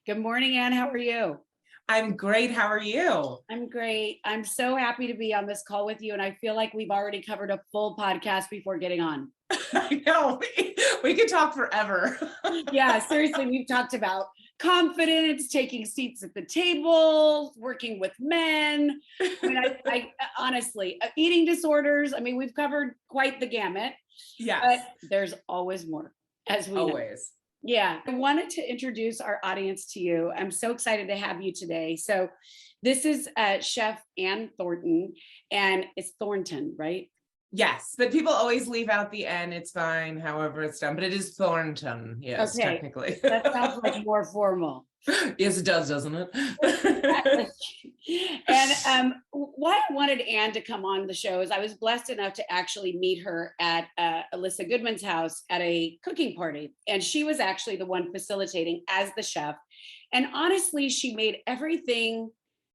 Good morning, Anne. How are you? I'm great. How are you? I'm great. I'm so happy to be on this call with you. And I feel like we've already covered a full podcast before getting on. I know we could talk forever. Yeah, seriously, we've talked about confidence, taking seats at the table, working with men. I mean, I honestly, eating disorders. I mean, we've covered quite the gamut, Yes, but there's always more, as we know. always. Yeah, I wanted to introduce our audience to you. I'm so excited to have you today. So, this is Chef Anne Thornton, and it's Thornton, right? Yes, but people always leave out the N. It's fine, however it's done, but it is Thornton. Yes, Okay, technically. that sounds like more formal. Yes, it does, doesn't it? And why I wanted Anne to come on the show is I was blessed enough to actually meet her at Alyssa Goodman's house at a cooking party. And she was actually the one facilitating as the chef. And honestly, she made everything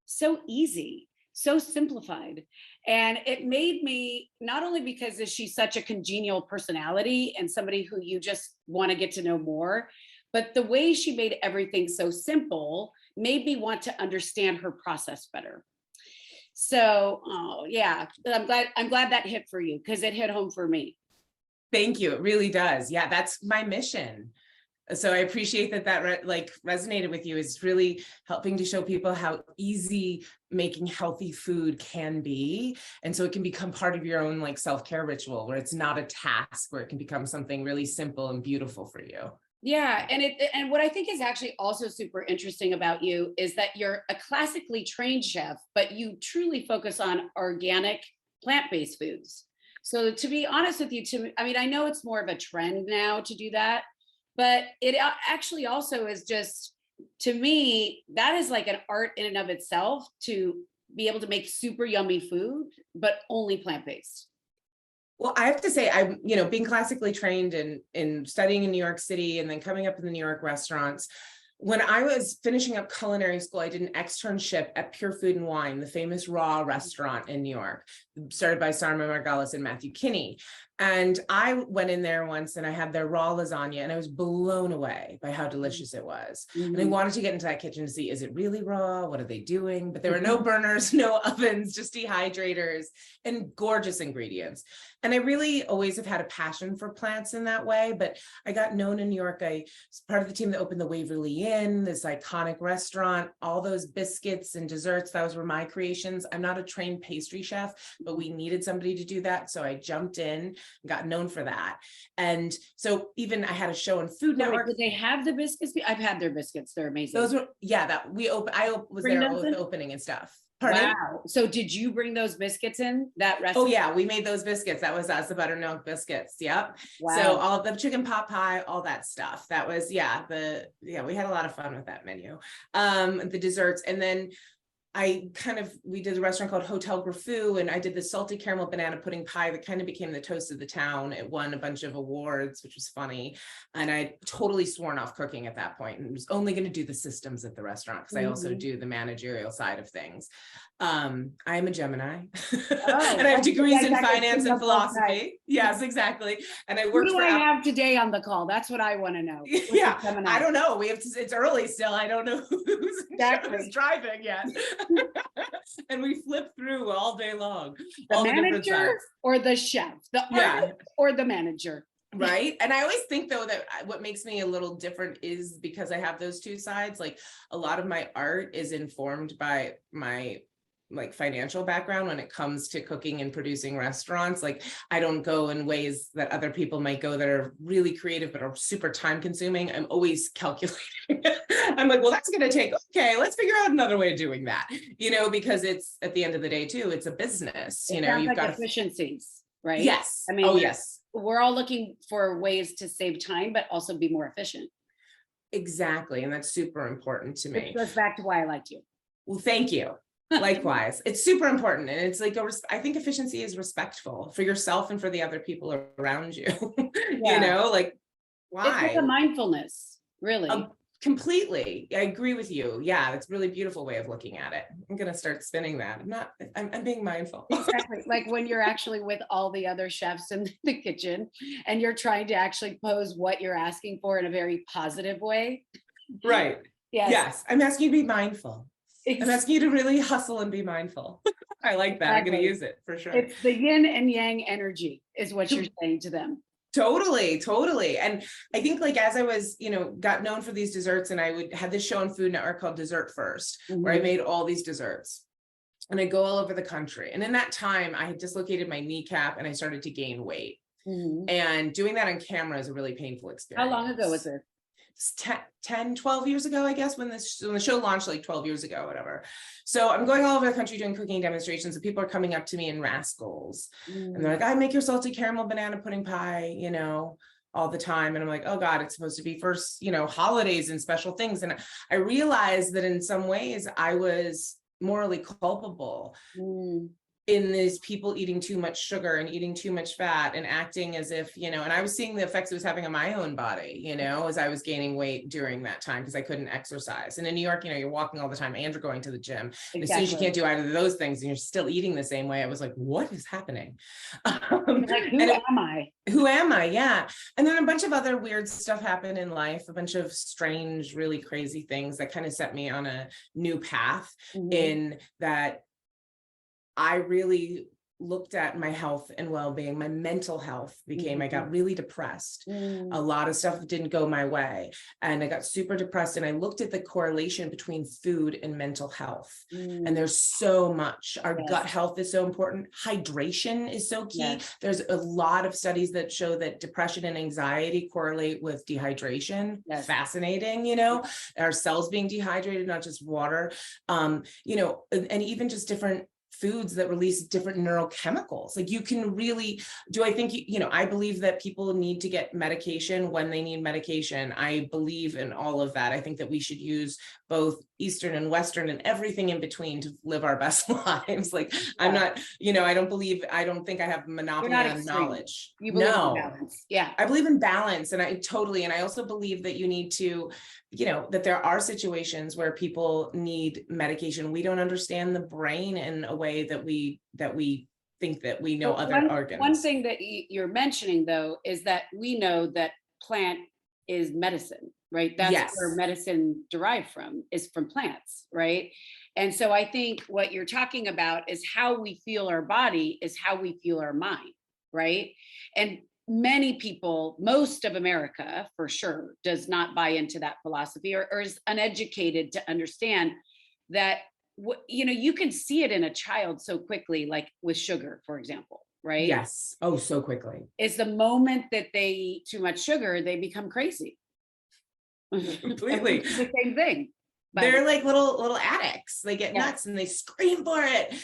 so easy, so simplified. And it made me, not only because she's such a congenial personality and somebody who you just want to get to know more, but the way she made everything so simple made me want to understand her process better. So, oh yeah, I'm glad that hit for you because it hit home for me. Thank you. It really does. Yeah, that's my mission. So I appreciate that resonated with you. Is really helping to show people how easy making healthy food can be. And so it can become part of your own self-care ritual where it's not a task, where it can become something really simple and beautiful for you. Yeah, and what I think is actually also super interesting about you is that you're a classically trained chef, but you truly focus on organic, plant-based foods. So to be honest with you, I know it's more of a trend now to do that, but it actually also is just, to me, that is like an art in and of itself to be able to make super yummy food, but only plant-based. Well, I have to say, I'm, being classically trained in studying in New York City and then coming up in the New York restaurants. When I was finishing up culinary school, I did an externship at Pure Food and Wine, the famous raw restaurant in New York, started by Sarma Margalis and Matthew Kinney. And I went in there once and I had their raw lasagna and I was blown away by how delicious it was. Mm-hmm. And I wanted to get into that kitchen to see, is it really raw? What are they doing? But there were no burners, no ovens, just dehydrators and gorgeous ingredients. And I really always have had a passion for plants in that way. But I got known in New York. I was part of the team that opened the Waverly Inn, this iconic restaurant, all those biscuits and desserts. Those were my creations. I'm not a trained pastry chef, but we needed somebody to do that. So I jumped in, got known for that. And so even I had a show on Food Network. Did they have the biscuits? I've had their biscuits. They're amazing. Those were, I was there with the opening and stuff. Pardon? Wow. So did you bring those biscuits in that recipe? Oh yeah, we made those biscuits. That was us, the buttermilk biscuits. Yep. Wow. So all the chicken pot pie, all that stuff. That was, we had a lot of fun with that menu. The desserts. And then we did a restaurant called Hotel Grafou, and I did the salty caramel banana pudding pie that kind of became the toast of the town. It won a bunch of awards, which was funny. And I totally sworn off cooking at that point and was only going to do the systems at the restaurant because I also do the managerial side of things. I am a Gemini and I have degrees in finance and philosophy. Yes, exactly. And I worked Who do I have today on the call? That's what I want to know. Yeah, I don't know. It's early still. I don't know who's driving yet. And we flip through all day long. The manager or the chef, the artist or the manager. Right. And I always think though that what makes me a little different is because I have those two sides. Like a lot of my art is informed by my financial background when it comes to cooking and producing restaurants. Like I don't go in ways that other people might go that are really creative but are super time consuming. I'm always calculating. I'm like, well, that's going to take, okay, let's figure out another way of doing that, because it's at the end of the day too, it's a business, you've got efficiencies, right? Yes. I mean, oh yes. We're all looking for ways to save time, but also be more efficient. Exactly. And that's super important to me. It goes back to why I liked you. Well, thank you. Likewise, it's super important. And it's I think efficiency is respectful for yourself and for the other people around you. Why? It's like a mindfulness, really. Completely. I agree with you. Yeah, it's a really beautiful way of looking at it. I'm going to start spinning that. I'm being mindful. Exactly. Like when you're actually with all the other chefs in the kitchen and you're trying to actually pose what you're asking for in a very positive way. Right. Yes, I'm asking you to be mindful. I'm asking you to really hustle and be mindful. I like that. I'm going to use it for sure. It's the yin and yang energy is what you're saying to them. Totally, totally. And I think like as I was, got known for these desserts, and I would have this show on Food Network called Dessert First, where I made all these desserts. And I go all over the country. And in that time, I had dislocated my kneecap and I started to gain weight. And doing that on camera is a really painful experience. How long ago was it? 10, 12 years ago, I guess, when the show launched, like 12 years ago, whatever. So I'm going all over the country doing cooking demonstrations, and people are coming up to me in rascals. And they're like, I make your salted caramel banana pudding pie, all the time. And I'm like, oh God, it's supposed to be for, holidays and special things. And I realized that in some ways I was morally culpable in these people eating too much sugar and eating too much fat and acting as if, and I was seeing the effects it was having on my own body, as I was gaining weight during that time because I couldn't exercise. And in New York, you're walking all the time and you're going to the gym. Exactly. As soon as you can't do either of those things and you're still eating the same way, I was like, what is happening? Like, who am I? Who am I? Yeah. And then a bunch of other weird stuff happened in life, a bunch of strange, really crazy things that kind of set me on a new path in that I really looked at my health and well-being. My mental health became, I got really depressed. A lot of stuff didn't go my way. And I got super depressed. And I looked at the correlation between food and mental health. And there's so much. Our gut health is so important. Hydration is so key. There's a lot of studies that show that depression and anxiety correlate with dehydration. Fascinating, our cells being dehydrated, not just water, and even just different foods that release different neurochemicals. Like you can really, I think, I believe that people need to get medication when they need medication. I believe in all of that. I think that we should use both Eastern and Western and everything in between to live our best lives. Like I'm not, I don't think I have monopoly on knowledge. You believe in balance. Yeah. I believe in balance. And and I also believe that you need to, that there are situations where people need medication. We don't understand the brain in a way that we think that we know other organs. One thing that you're mentioning though, is that we know that plant is medicine, right? That's where medicine derived is from plants, right? And so I think what you're talking about is how we feel our body is how we feel our mind, right? And many people, most of America for sure, does not buy into that philosophy or is uneducated to understand that, you can see it in a child so quickly, like with sugar, for example, right? Yes. Oh, so quickly. It's the moment that they eat too much sugar, they become crazy. Completely. It's the same thing. They're like little addicts. They get nuts and they scream for it.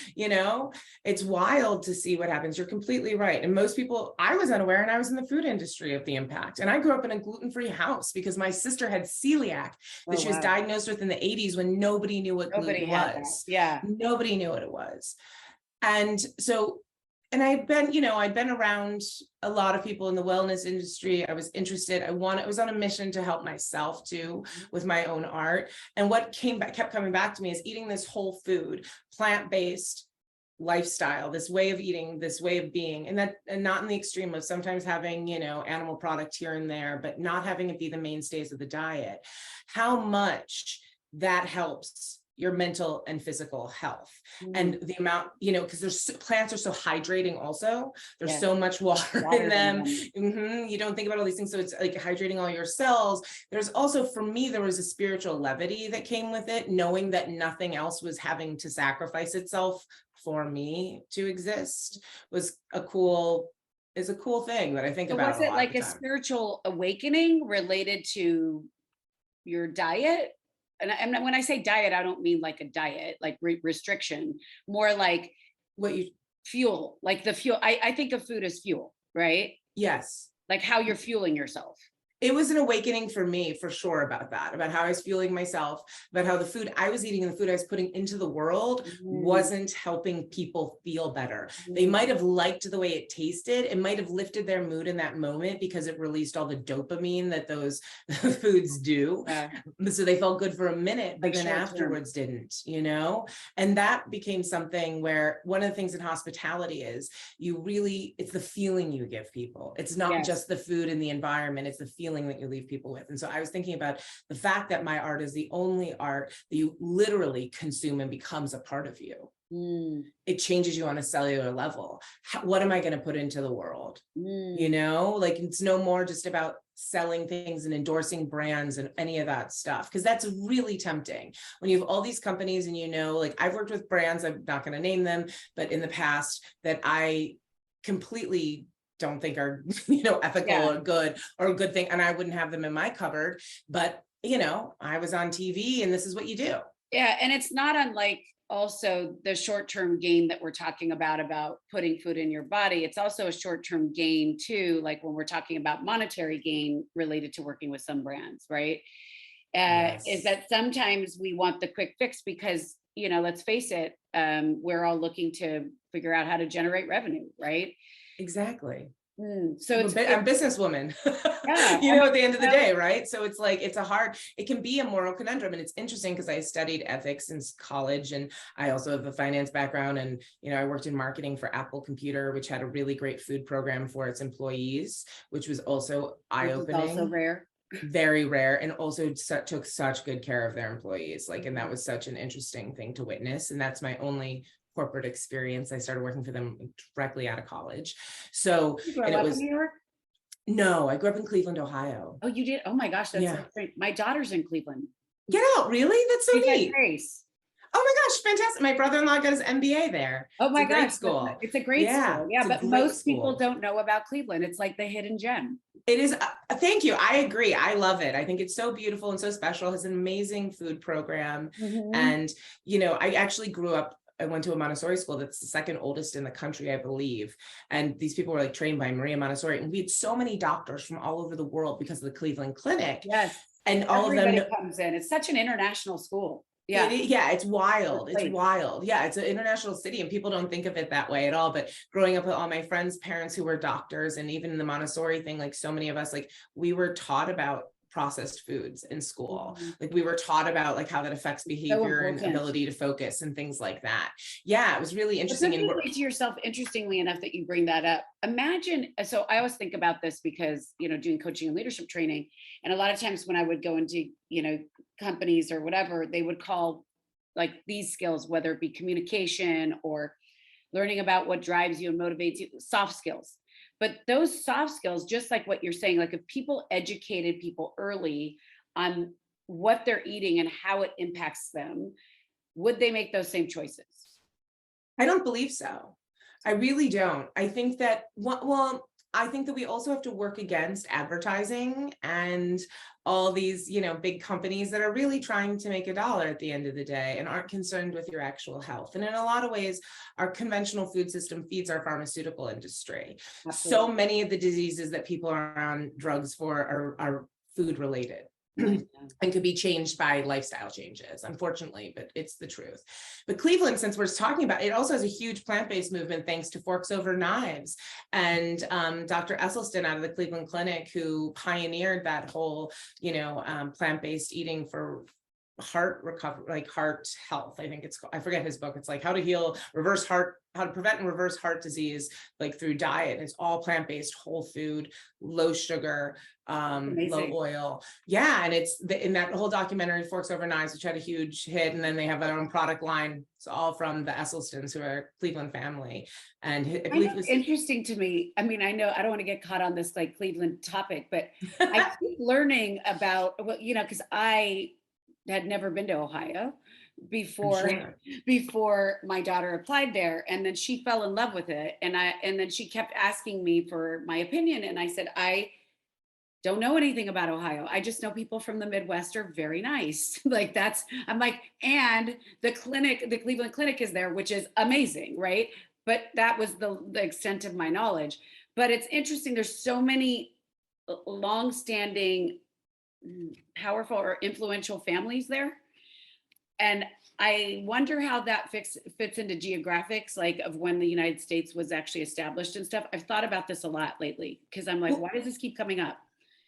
It's wild to see what happens. You're completely right. And most people, I was unaware, and I was in the food industry of the impact. And I grew up in a gluten-free house because my sister had celiac that she was diagnosed with in the 80s when nobody knew what gluten was. Yeah. Nobody knew what it was. And so, and I'd been around a lot of people in the wellness industry. I was interested. I was on a mission to help myself too with my own art. And what kept coming back to me is eating this whole food, plant-based lifestyle, this way of eating, this way of being, and not in the extreme of sometimes having, animal product here and there, but not having it be the mainstays of the diet. How much that helps your mental and physical health. And the amount, because plants are so hydrating also. There's so much water in them. You don't think about all these things. So it's like hydrating all your cells. There's also, for me, there was a spiritual levity that came with it, knowing that nothing else was having to sacrifice itself for me to exist was a cool thing that I think about. Was it like a spiritual awakening related to your diet? And when I say diet, I don't mean like a diet, like restriction, more like what you fuel, like the fuel. I think of food as fuel, right? Yes. Like how you're fueling yourself. It was an awakening for me, for sure, about that, about how I was fueling myself, about how the food I was eating and the food I was putting into the world wasn't helping people feel better. They might have liked the way it tasted. It might have lifted their mood in that moment because it released all the dopamine that those foods do. So they felt good for a minute, but then afterwards didn't, And that became something where one of the things in hospitality is it's the feeling you give people. It's not just the food and the environment, it's the feeling feeling that you leave people with. And so I was thinking about the fact that my art is the only art that you literally consume and becomes a part of you. It changes you on a cellular level. What am I going to put into the world? You know, like it's no more just about selling things and endorsing brands and any of that stuff, because that's really tempting when you have all these companies and, you know, like I've worked with brands, I'm not going to name them, but in the past that I completely don't think are, you know, ethical or a good thing. And I wouldn't have them in my cupboard, but you know, I was on TV and this is what you do. Yeah. And it's not unlike also the short-term gain that we're talking about putting food in your body. It's also a short-term gain too, like when we're talking about monetary gain related to working with some brands, right? Is that sometimes we want the quick fix because, you know, let's face it, we're all looking to figure out how to generate revenue, right? Exactly. So I'm a businesswoman, yeah, you know, at the end of the day, right? So it's like, it can be a moral conundrum. And it's interesting because I studied ethics in college and I also have a finance background. And, you know, I worked in marketing for Apple Computer, which had a really great food program for its employees, which was also eye-opening. Also rare. Very rare, and also took such good care of their employees. Like, and that was such an interesting thing to witness. And that's my only corporate experience. I started working for them directly out of college. So, and it was in New York? No, I grew up in Cleveland, Ohio. Oh, you did? Oh my gosh, that's so great. My daughter's in Cleveland. Get out, really? That's so neat. Grace. Oh my gosh, fantastic. My brother-in-law got his MBA there. Oh my gosh, school. It's a great school. Yeah, but most people don't know about Cleveland. It's like the hidden gem. It is. Thank you. I agree. I love it. I think it's so beautiful and so special. It has an amazing food program. And, you know, I actually grew up, I went to a Montessori school that's the second oldest in the country, I believe. And these people were like trained by Maria Montessori. And we had so many doctors from all over the world because of the Cleveland Clinic. Yes. And all everybody of them comes in. It's such an international school. Yeah. It's wild. It's wild. Yeah. It's an international city and people don't think of it that way at all. But growing up with all my friends' parents who were doctors, and even the Montessori thing, like so many of us, like we were taught about processed foods in school. Like we were taught about like how that affects behavior and ability to focus and things like that. Yeah, it was really interesting. And to yourself, interestingly enough, that you bring that up. Imagine, so I always think about this because, you know, doing coaching and leadership training, and a lot of times when I would go into, you know, companies or whatever, they would call like these skills, whether it be communication or learning about what drives you and motivates you, soft skills. But those soft skills, just like what you're saying, like if people educated people early on what they're eating and how it impacts them, would they make those same choices? I don't believe so. I really don't. I think that, well, I think that we also have to work against advertising and all these, you know, big companies that are really trying to make a dollar at the end of the day and aren't concerned with your actual health. And in a lot of ways, our conventional food system feeds our pharmaceutical industry. Absolutely. So many of the diseases that people are on drugs for are food related. And could be changed by lifestyle changes, unfortunately, but it's the truth. But Cleveland, since we're talking about it, also has a huge plant-based movement thanks to Forks Over Knives and Dr. Esselstyn out of the Cleveland Clinic, who pioneered that whole, you know, plant-based eating for heart recovery, like heart health. I think it's called, I forget his book. It's like how to prevent and reverse heart disease, like through diet. And it's all plant-based, whole food, low sugar, low oil. Yeah. And it's in that whole documentary, Forks Over Knives, which had a huge hit. And then they have their own product line. It's all from the Esselstyns, who are a Cleveland family. And I believe it was interesting to me. I mean, I know I don't want to get caught on this like Cleveland topic, but I keep learning about, well, you know, because I had never been to Ohio before my daughter applied there, and then she fell in love with it, and then she kept asking me for my opinion, and I said, I don't know anything about Ohio. I just know people from the Midwest are very nice. Like I'm like, and the Cleveland Clinic is there, which is amazing, right? But that was the extent of my knowledge. But it's interesting. There's so many longstanding, powerful or influential families there. And I wonder how that fits into geographics, like of when the United States was actually established and stuff. I've thought about this a lot lately because I'm like, why does this keep coming up?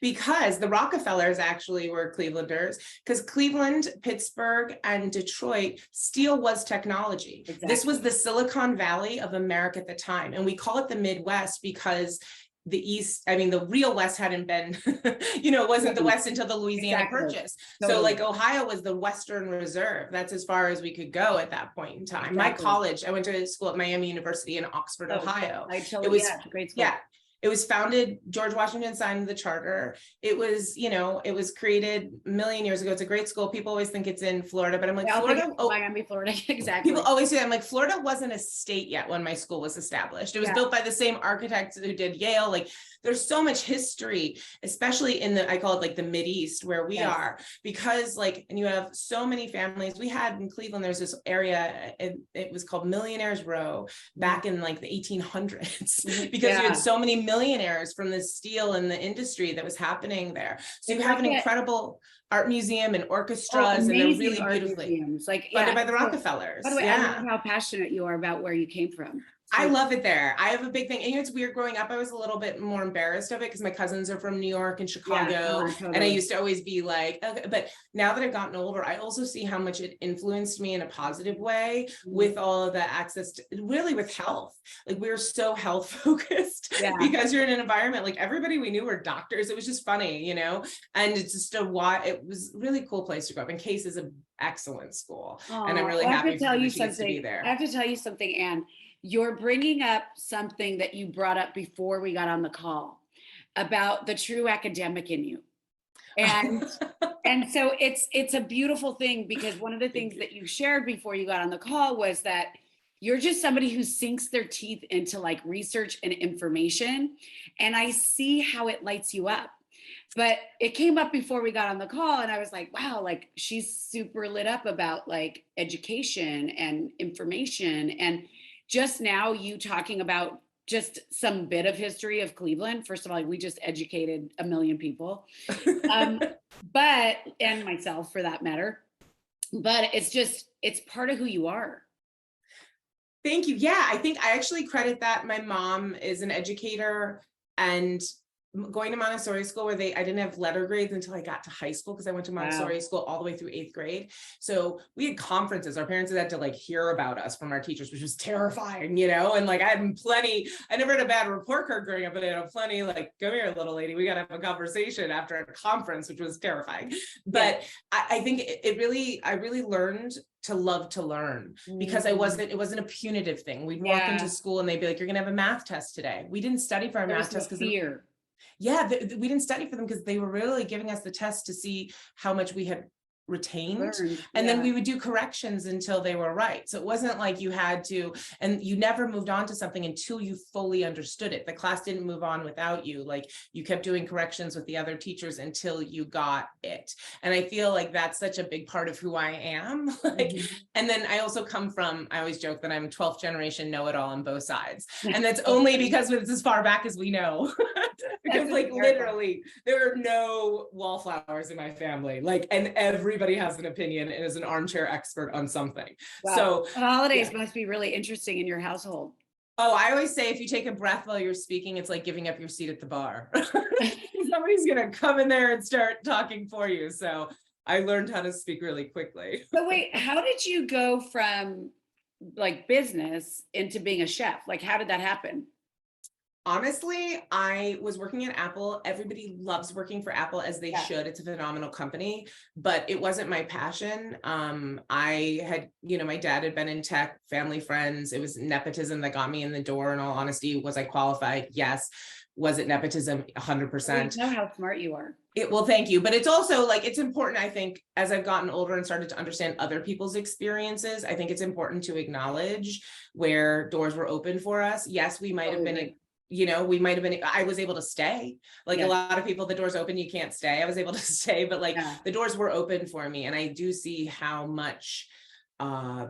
Because the Rockefellers actually were Clevelanders, because Cleveland, Pittsburgh, and Detroit, steel was technology. Exactly. This was the Silicon Valley of America at the time. And we call it the Midwest because the East, I mean, the real West hadn't been, it wasn't the West until the Louisiana Exactly. Purchase. Totally. So like Ohio was the Western Reserve. That's as far as we could go at that point in time. My college, I went to school at Miami University in Oxford, Ohio. It was great school. Yeah. It was founded, George Washington signed the charter. It was, it was created a million years ago. It's a great school. People always think it's in Florida, but I'm like, Florida, Miami, Florida, exactly. People always say that. I'm like, Florida wasn't a state yet when my school was established. It was built by the same architects who did Yale. Like, there's so much history, especially in I call it like the Mideast where we are, because like, and you have so many families. We had in Cleveland, there's this area, it was called Millionaires Row back in like the 1800s, because you had so many millionaires from the steel and the industry that was happening there. So you have an incredible art museum and orchestras, and they're really beautifully funded by the Rockefellers. By the way, I love how passionate you are about where you came from. I love it there. I have a big thing. And it's weird, growing up, I was a little bit more embarrassed of it because my cousins are from New York and Chicago. Totally. And I used to always be like, okay. But now that I've gotten older, I also see how much it influenced me in a positive way with all of the access to, really with health. Like, we're so health focused because you're in an environment, like everybody we knew were doctors. It was just funny, and it's just it was a really cool place to grow up. And Case is an excellent school. And I'm really happy for you to be there. I have to tell you something, Anne. You're bringing up something that you brought up before we got on the call about the true academic in you. And and so it's a beautiful thing, because one of the things that you shared before you got on the call was that you're just somebody who sinks their teeth into like research and information. And I see how it lights you up. But it came up before we got on the call, and I was like, wow, like she's super lit up about like education and information. And just now you talking about just some bit of history of Cleveland. First of all, we just educated 1 million people, but, and myself for that matter, but it's part of who you are. Thank you. Yeah, I think I actually credit that. My mom is an educator, and going to Montessori school where I didn't have letter grades until I got to high school, because I went to Montessori school all the way through 8th grade. So we had conferences. Our parents had to like hear about us from our teachers, which was terrifying, and like I never had a bad report card growing up, but I had plenty like, come here, little lady, we got to have a conversation after a conference, which was terrifying. But I think I really learned to love to learn, because it wasn't a punitive thing. We'd walk into school and they'd be like, you're going to have a math test today. We didn't study for our math test because fear. We didn't study for them because they were really giving us the test to see how much we had retained. And then we would do corrections until they were right. So it wasn't like you had to, and you never moved on to something until you fully understood it. The class didn't move on without you. Like, you kept doing corrections with the other teachers until you got it. And I feel like that's such a big part of who I am. And then I also come from, I always joke that I'm 12th generation know-it-all on both sides. And that's only because it's as far back as we know. Because like literally there are no wallflowers in my family, like, and everybody has an opinion and is an armchair expert on something. Wow. So the holidays must be really interesting in your household. Oh, I always say if you take a breath while you're speaking, it's like giving up your seat at the bar. Somebody's gonna come in there and start talking for you. So I learned how to speak really quickly. So wait, how did you go from like business into being a chef? Like, how did that happen? Honestly, I was working at Apple. Everybody loves working for Apple, as they should. It's a phenomenal company, but it wasn't my passion. I had, my dad had been in tech, family, friends. It was nepotism that got me in the door. In all honesty, was I qualified? Yes. Was it nepotism? 100%. I know how smart you are. Well, thank you. But it's also like, it's important, I think, as I've gotten older and started to understand other people's experiences, I think it's important to acknowledge where doors were open for us. Yes, we might have been I was able to stay. Like a lot of people, the doors open, you can't stay. I was able to stay, but like the doors were open for me. And I do see how much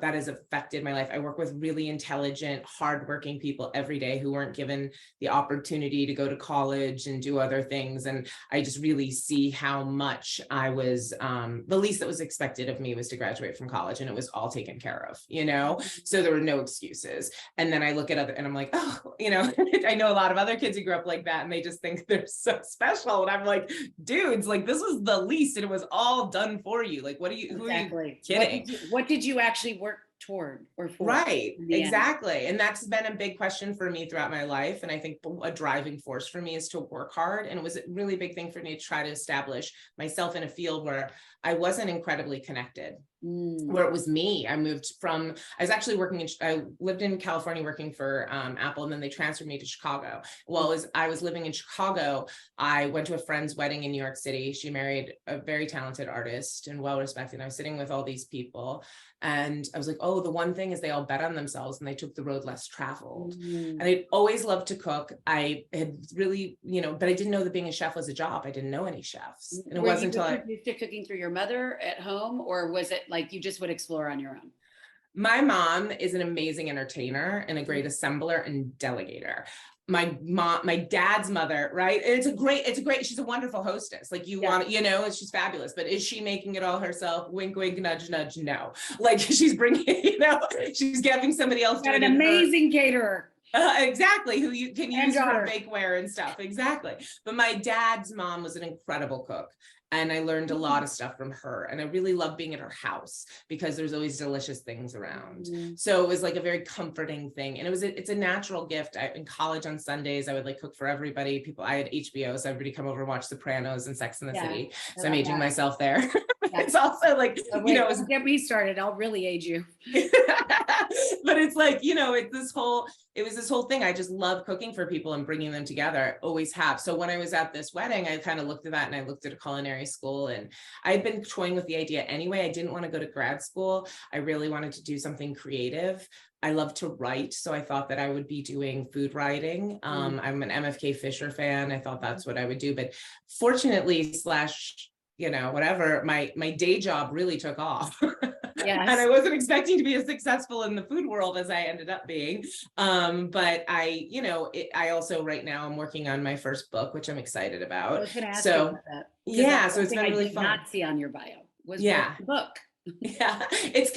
that has affected my life. I work with really intelligent, hardworking people every day who weren't given the opportunity to go to college and do other things. And I just really see how much I was, the least that was expected of me was to graduate from college, and it was all taken care of, so there were no excuses. And then I look at other, and I'm like, oh, I know a lot of other kids who grew up like that, and they just think they're so special. And I'm like, dudes, like this was the least, and it was all done for you. Like, who are you kidding? What did you actually work toward or for. Right, in the end. exactly. And that's been a big question for me throughout my life. And I think a driving force for me is to work hard. And it was a really big thing for me to try to establish myself in a field where I wasn't incredibly connected, where it was me. I was actually I lived in California working for Apple, and then they transferred me to Chicago. Well, as I was living in Chicago, I went to a friend's wedding in New York City. She married a very talented artist and well-respected. I was sitting with all these people, and I was like, oh, the one thing is they all bet on themselves and they took the road less traveled. And I'd always loved to cook. I had really, but I didn't know that being a chef was a job. I didn't know any chefs. And it wasn't until I used to cooking through your mother at home, or was it like you just would explore on your own? My mom is an amazing entertainer and a great assembler and delegator. My dad's mother, right? It's a great, she's a wonderful hostess. Like she's fabulous, but is she making it all herself? Wink, wink, nudge, nudge. No, like she's bringing, she's giving somebody else. Got an amazing caterer. Exactly, who you can use for bakeware and stuff. Exactly. But my dad's mom was an incredible cook. And I learned a lot of stuff from her. And I really love being at her house because there's always delicious things around. So it was like a very comforting thing. And it's a natural gift. In college on Sundays, I would like cook for everybody. I had HBO, so everybody come over and watch Sopranos and Sex and the City. So I'm aging myself there. It's also like, don't get me started. I'll really age you. But it's like, it was this whole thing. I just love cooking for people and bringing them together. I always have. So when I was at this wedding, I kind of looked at that, and I looked at a culinary school, and I'd been toying with the idea anyway. I didn't want to go to grad school. I really wanted to do something creative. I love to write. So I thought that I would be doing food writing. I'm an MFK Fisher fan. I thought that's what I would do. But fortunately, whatever, my day job really took off. Yes. And I wasn't expecting to be as successful in the food world as I ended up being. But I also right now I'm working on my first book, which I'm excited about. I was going to ask you about that. Yeah, so it's been really fun. Not see on your bio was the book. Yeah, it's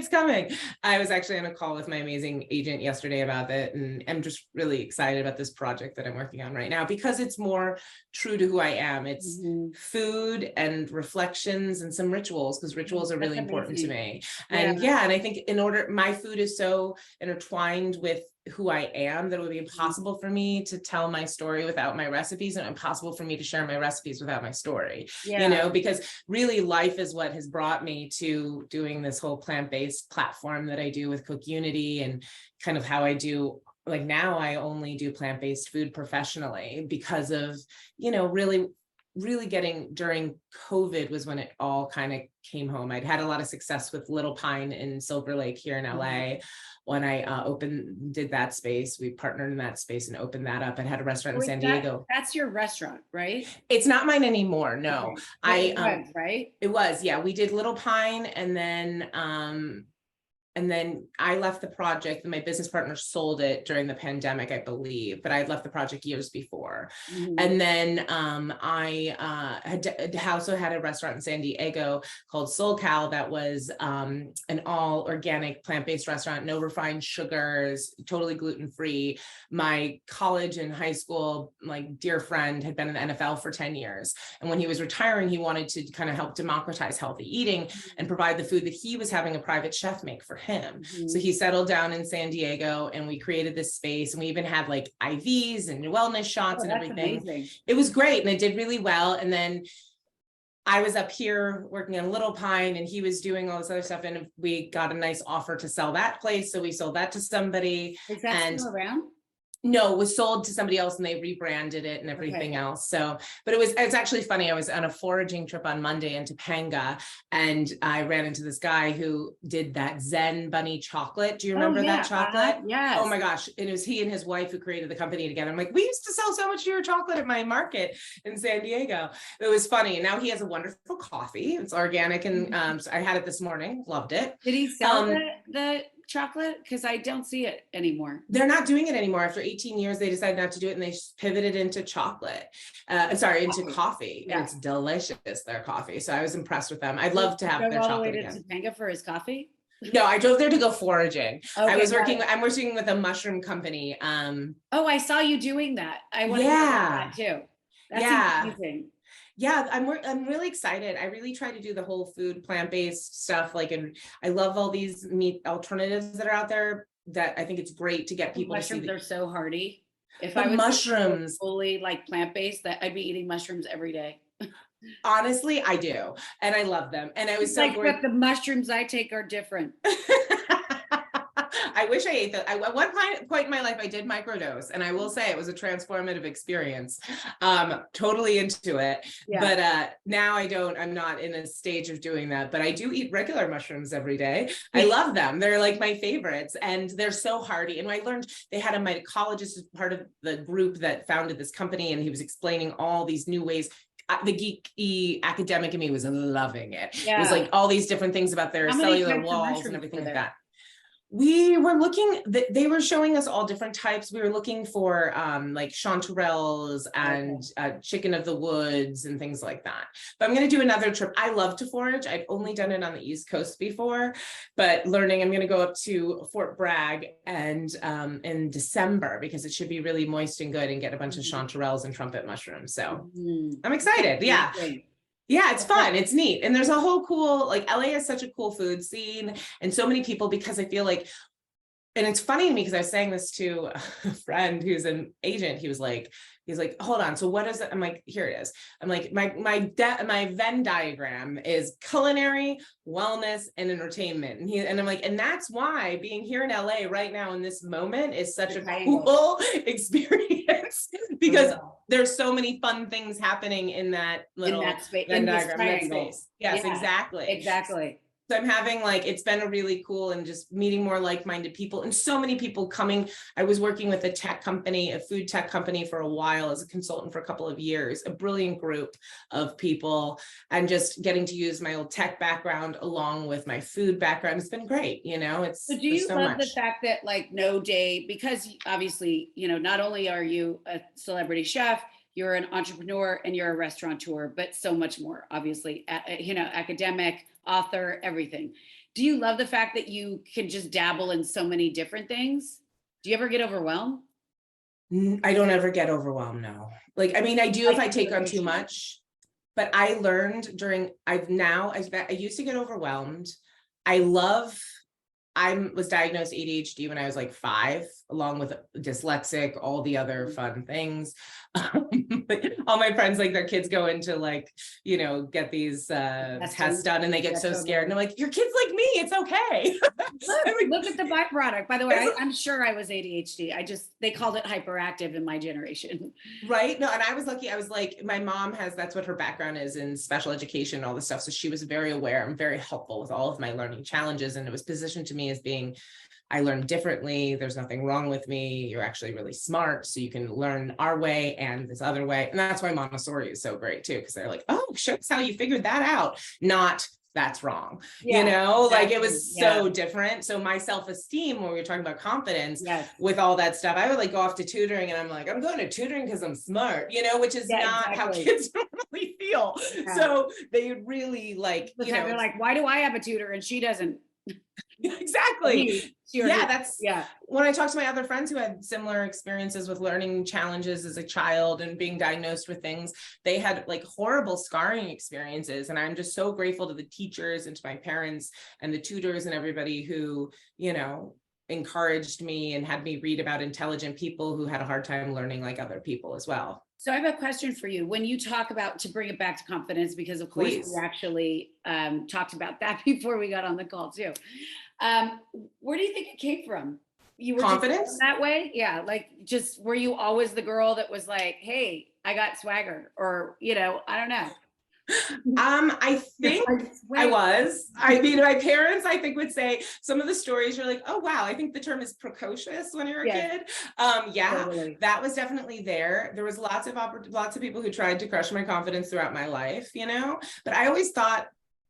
coming. I was actually on a call with my amazing agent yesterday about that, and I'm just really excited about this project that I'm working on right now because it's more true to who I am. It's food and reflections and some rituals, because rituals are really important to me. And and I think my food is so intertwined with who I am that it would be impossible for me to tell my story without my recipes, and impossible for me to share my recipes without my story. Because really life is what has brought me to doing this whole plant-based platform that I do with Cook Unity, and kind of how I do, like now I only do plant-based food professionally because of, really getting during COVID was when it all kind of came home. I'd had a lot of success with Little Pine in Silver Lake here in LA. When I did that space, we partnered in that space and opened that up and had a restaurant in San Diego. That's your restaurant, right? It's not mine anymore. No, okay. Right? It was, yeah. We did Little Pine, and then I left the project, and my business partner sold it during the pandemic, I believe, but I had left the project years before. And then I also had a restaurant in San Diego called Soul Cal that was an all organic plant-based restaurant, no refined sugars, totally gluten-free. My college and high school, dear friend, had been in the NFL for 10 years. And when he was retiring, he wanted to kind of help democratize healthy eating and provide the food that he was having a private chef make for him. So he settled down in San Diego, and we created this space, and we even had IVs and wellness shots and everything. Amazing. It was great, and it did really well. And then I was up here working on Little Pine, and he was doing all this other stuff, and we got a nice offer to sell that place, so we sold that to somebody. Is that still around? No, it was sold to somebody else, and they rebranded it and everything else. So, but it's actually funny. I was on a foraging trip on Monday in Topanga, and I ran into this guy who did that Zen bunny chocolate. Do you remember that chocolate? Yes. Oh my gosh. And it was he and his wife who created the company together. I'm like, we used to sell so much of your chocolate at my market in San Diego. It was funny. And now he has a wonderful coffee. It's organic. And so I had it this morning. Loved it. Did he sell the chocolate? Because I don't see it anymore. They're not doing it anymore. After 18 years, they decided not to do it, and they pivoted into chocolate. Into coffee. Yeah. And it's delicious, their coffee. So I was impressed with them. I'd love to have their chocolate again. Did you Topanga for his coffee? No, I drove there to go foraging. I'm working with a mushroom company. I saw you doing that. I want to do that too. That's amazing. Yeah, I'm really excited. I really try to do the whole food, plant-based stuff. Like, and I love all these meat alternatives that are out there, that I think it's great to get The people to see mushrooms are the, so hearty. If the I was mushrooms. fully like plant-based, that I'd be eating mushrooms every day. Honestly, I do. And I love them. And I was so Like, bored. but the mushrooms I take are different. I wish I ate that. At one point in my life, I did microdose, and I will say it was a transformative experience. Totally into it. Yeah. But now I don't, I'm not in a stage of doing that, but I do eat regular mushrooms every day. I love them. They're like my favorites, and they're so hearty. And I learned they had a mycologist as part of the group that founded this company, and he was explaining all these new ways. The geeky academic in me was loving it. Yeah. It was like all these different things about their How many cellular types of walls mushrooms and everything were like there? that. We were looking, they were showing us all different types. We were looking for like chanterelles and chicken of the woods and things like that. But I'm going to do another trip. I love to forage. I've only done it on the East Coast before, but learning, I'm going to go up to Fort Bragg and in December, because it should be really moist and good, and get a bunch of chanterelles and trumpet mushrooms. So I'm excited. Yeah. Yeah, it's fun. It's neat. And there's a whole cool, like, LA is such a cool food scene, and so many people, because I feel like, and it's funny to me because I was saying this to a friend who's an agent. He's like, hold on. So what is it? I'm like, here it is. I'm like, my Venn diagram is culinary, wellness, and entertainment. And I'm like, and that's why being here in LA right now in this moment is such a cool experience, because there's so many fun things happening in that little Venn diagram, that space. Yes, exactly. Exactly. So I'm having, like, it's been a really cool, and just meeting more like-minded people, and so many people coming. I was working with a tech company, a food tech company, for a while as a consultant for a couple of years, a brilliant group of people, and just getting to use my old tech background along with my food background. It's been great. You know, it's so do you love the fact that, like, no day, because obviously, you know, not only are you a celebrity chef, you're an entrepreneur and you're a restaurateur, but so much more, obviously, you know, academic, author, everything. Do you love the fact that you can just dabble in so many different things? Do you ever get overwhelmed? I don't ever get overwhelmed. No. Like, I mean, I do if I take on too much, but I learned I used to get overwhelmed. I was diagnosed ADHD when I was like 5, along with dyslexic, all the other fun things. All my friends, like, their kids go into, like, you know, get these tests done, and they get so scared. And I'm like, your kid's like me, it's okay. Look at the byproduct. By the way, I'm sure I was ADHD. They called it hyperactive in my generation. Right. No, and I was lucky. I was like, my mom that's what her background is, in special education, all this stuff. So she was very aware and very helpful with all of my learning challenges. And it was positioned to me as being, I learn differently. There's nothing wrong with me. You're actually really smart. So you can learn our way and this other way. And that's why Montessori is so great too. Because they're like, oh, show us how you figured that out. Not that's wrong. You know, exactly. Like, it was so different. So my self-esteem, when we were talking about confidence, with all that stuff, I would, like, go off to tutoring, and I'm like, I'm going to tutoring because I'm smart, you know, which is not how kids normally feel. So they really, like, you know, they're like, why do I have a tutor and she doesn't? Exactly. That's when I talk to my other friends who had similar experiences with learning challenges as a child and being diagnosed with things, they had, like, horrible scarring experiences. And I'm just so grateful to the teachers and to my parents and the tutors and everybody who, you know, encouraged me and had me read about intelligent people who had a hard time learning like other people as well. So I have a question for you. When you talk about, to bring it back to confidence, because of course we actually talked about that before we got on the call too. Where do you think it came from? You were confidence that way? Yeah. Like, just, were you always the girl that was like, hey, I got swagger, or, you know, I don't know. I think I was. I mean, my parents, I think, would say some of the stories, you're like, oh wow, I think the term is precocious when you're a kid. Totally. That was definitely there. There was lots of people who tried to crush my confidence throughout my life, you know, but I always thought,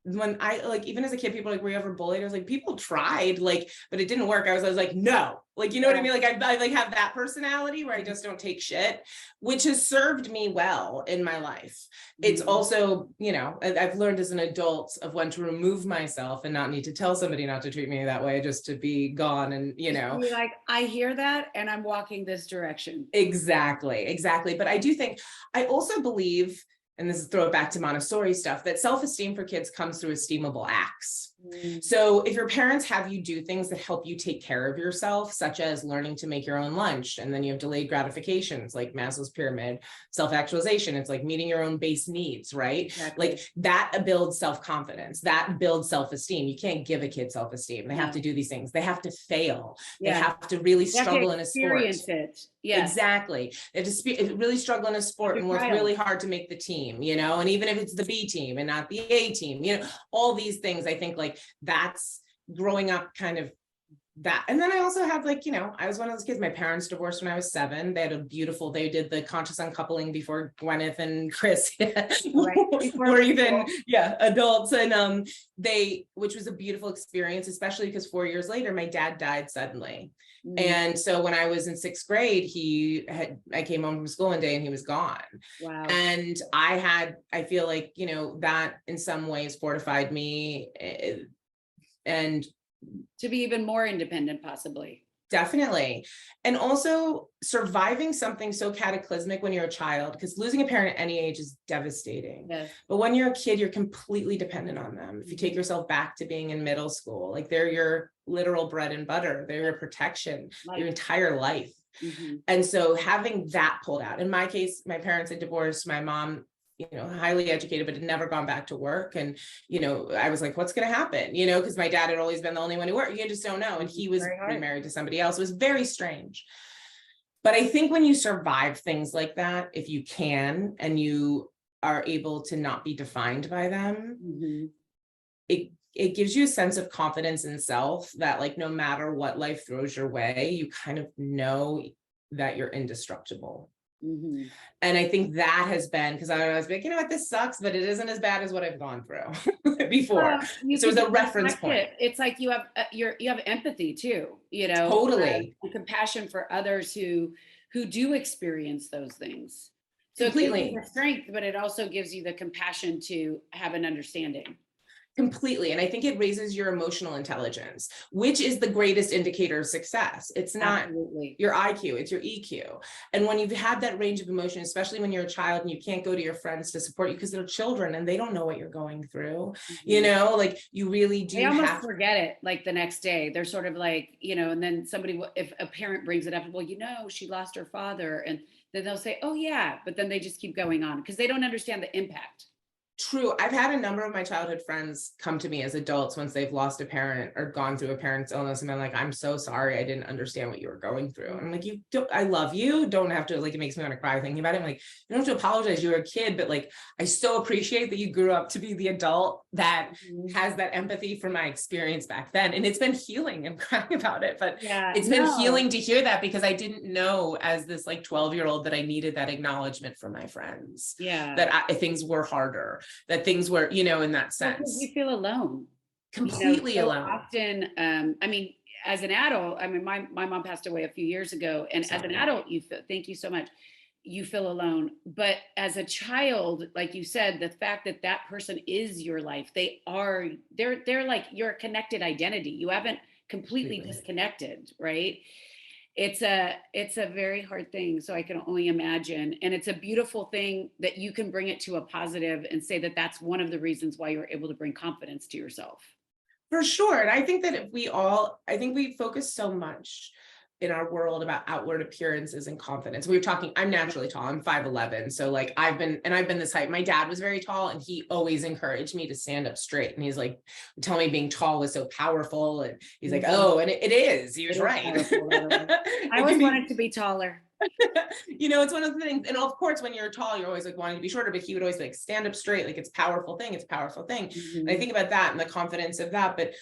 when I, like, even as a kid, people were like, were you ever bullied? I was like, people tried, like, but it didn't work. I was like, no, like, you know what I mean? Like, I like have that personality where I just don't take shit, which has served me well in my life. It's also, you know, I've learned as an adult of when to remove myself and not need to tell somebody not to treat me that way, just to be gone. And, you know, you're like, I hear that and I'm walking this direction. Exactly. But I do think, I also believe and this is throw it back to Montessori stuff, that self-esteem for kids comes through esteemable acts. Mm. So if your parents have you do things that help you take care of yourself, such as learning to make your own lunch, and then you have delayed gratifications like Maslow's pyramid, self-actualization, it's like meeting your own base needs, right? Exactly. Like that builds self-confidence, that builds self-esteem. You can't give a kid self-esteem. They have to do these things. They have to fail. They have to really struggle in a sport. It. Yeah, exactly. They have to really struggle in a sport and work really hard to make the team, you know, and even if it's the B team and not the A team, you know, all these things, I think like that's growing up kind of that. And then I also have like, you know, I was one of those kids, my parents divorced when I was 7. They had a beautiful, they did the conscious uncoupling before Gwyneth and Chris were even, adults. And which was a beautiful experience, especially because 4 years later, my dad died suddenly. Mm-hmm. And so when I was in 6th grade, I came home from school one day and he was gone. Wow. And I feel like, you know, that in some ways fortified me and to be even more independent, possibly. Definitely. And also surviving something so cataclysmic when you're a child, because losing a parent at any age is devastating. Yes. But when you're a kid, you're completely dependent on them. If you take yourself back to being in middle school, like they're your literal bread and butter, they're your protection, your entire life. Mm-hmm. And so having that pulled out, in my case, my parents had divorced, my mom, you know, highly educated, but had never gone back to work. And, you know, I was like, what's going to happen? You know, because my dad had always been the only one who worked. You just don't know. And he was remarried to somebody else. It was very strange. But I think when you survive things like that, if you can, and you are able to not be defined by them, mm-hmm. it gives you a sense of confidence in self that like, no matter what life throws your way, you kind of know that you're indestructible. Mm-hmm. And I think that has been, because I was like, you know what, this sucks, but it isn't as bad as what I've gone through before. So it's a reference point. It's like you have you have empathy too, you know, totally, and compassion for others who do experience those things. So completely. It gives you the strength, but it also gives you the compassion to have an understanding. Completely. And I think it raises your emotional intelligence, which is the greatest indicator of success. It's not your IQ, it's your EQ. And when you've had that range of emotion, especially when you're a child and you can't go to your friends to support you because they're children and they don't know what you're going through, mm-hmm. you know, like you really do. They almost forget it like the next day. They're sort of like, you know, and then somebody, if a parent brings it up, well, you know, she lost her father. And then they'll say, oh yeah, but then they just keep going on because they don't understand the impact. True. I've had a number of my childhood friends come to me as adults once they've lost a parent or gone through a parent's illness. And I'm like, I'm so sorry. I didn't understand what you were going through. And I'm like, I love you. Don't have to, like, it makes me want to cry thinking about it. I'm like, you don't have to apologize. You were a kid, but like, I so appreciate that you grew up to be the adult that has that empathy for my experience back then. And it's been healing. I'm crying about it, but it's been healing to hear that because I didn't know as this like 12-year-old that I needed that acknowledgement from my friends. Yeah. That things were harder. That things were, you know, in that sense. You feel alone. Completely alone. Often, I mean, as an adult, I mean, my mom passed away a few years ago. And as an adult, you feel, thank you so much, you feel alone. But as a child, like you said, the fact that that person is your life, they're like your connected identity. You haven't completely disconnected, right? It's a very hard thing. So I can only imagine. And it's a beautiful thing that you can bring it to a positive and say that that's one of the reasons why you're able to bring confidence to yourself. For sure. And I think that if we focus so much in our world about outward appearances and confidence. We were talking, I'm naturally tall, I'm 5'11". So like I've been this height. My dad was very tall and he always encouraged me to stand up straight. And he's like, tell me being tall was so powerful. And he's like, oh, and it is, he was right. I always wanted to be taller. You know, it's one of the things, and of course, when you're tall, you're always like wanting to be shorter, but he would always like stand up straight. Like it's a powerful thing. It's a powerful thing. Mm-hmm. And I think about that and the confidence of that, but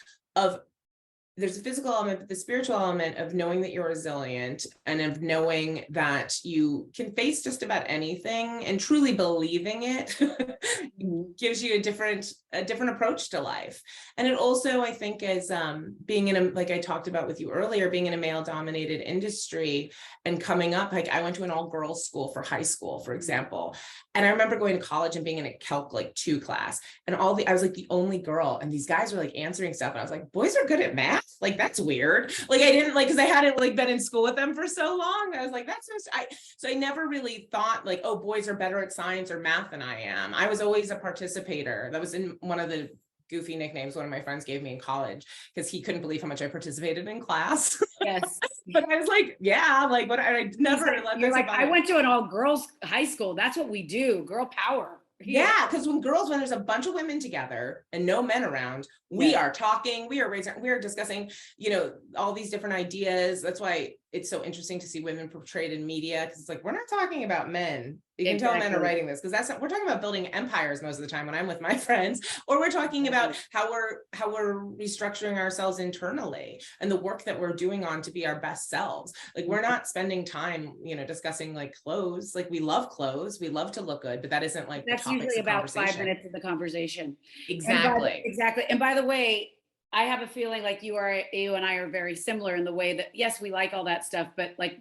there's a physical element, but the spiritual element of knowing that you're resilient and of knowing that you can face just about anything and truly believing it gives you a different approach to life. And it also, I think, is being in a, like I talked about with you earlier, being in a male dominated industry and coming up, like I went to an all girls school for high school, for example. And I remember going to college and being in a Calc like 2 class, and I was like the only girl, and these guys were like answering stuff, and I was like, boys are good at math? Like, that's weird. Like, I didn't like, because I hadn't like been in school with them for so long. I was like, so I never really thought like, oh, boys are better at science or math than I am. I was always a participator. That was in one of the goofy nicknames one of my friends gave me in college, because he couldn't believe how much I participated in class. Yes. But I was like, yeah, like, but I never let You're myself like, I went to an all girls high school. That's what we do. Girl power. Yeah, because when there's a bunch of women together and no men around, we are talking, we are discussing, all these different ideas. That's why it's so interesting to see women portrayed in media, because it's like, we're not talking about men. You can tell men are writing this, because we're talking about building empires most of the time when I'm with my friends, or we're talking about how we're restructuring ourselves internally and the work that we're doing on to be our best selves. Like, we're not spending time, discussing like clothes. Like, we love clothes, we love to look good, but that isn't like that's usually about 5 minutes of the conversation. Exactly. Exactly. And by the way, I have a feeling like you and I are very similar in the way that, yes, we like all that stuff, but like,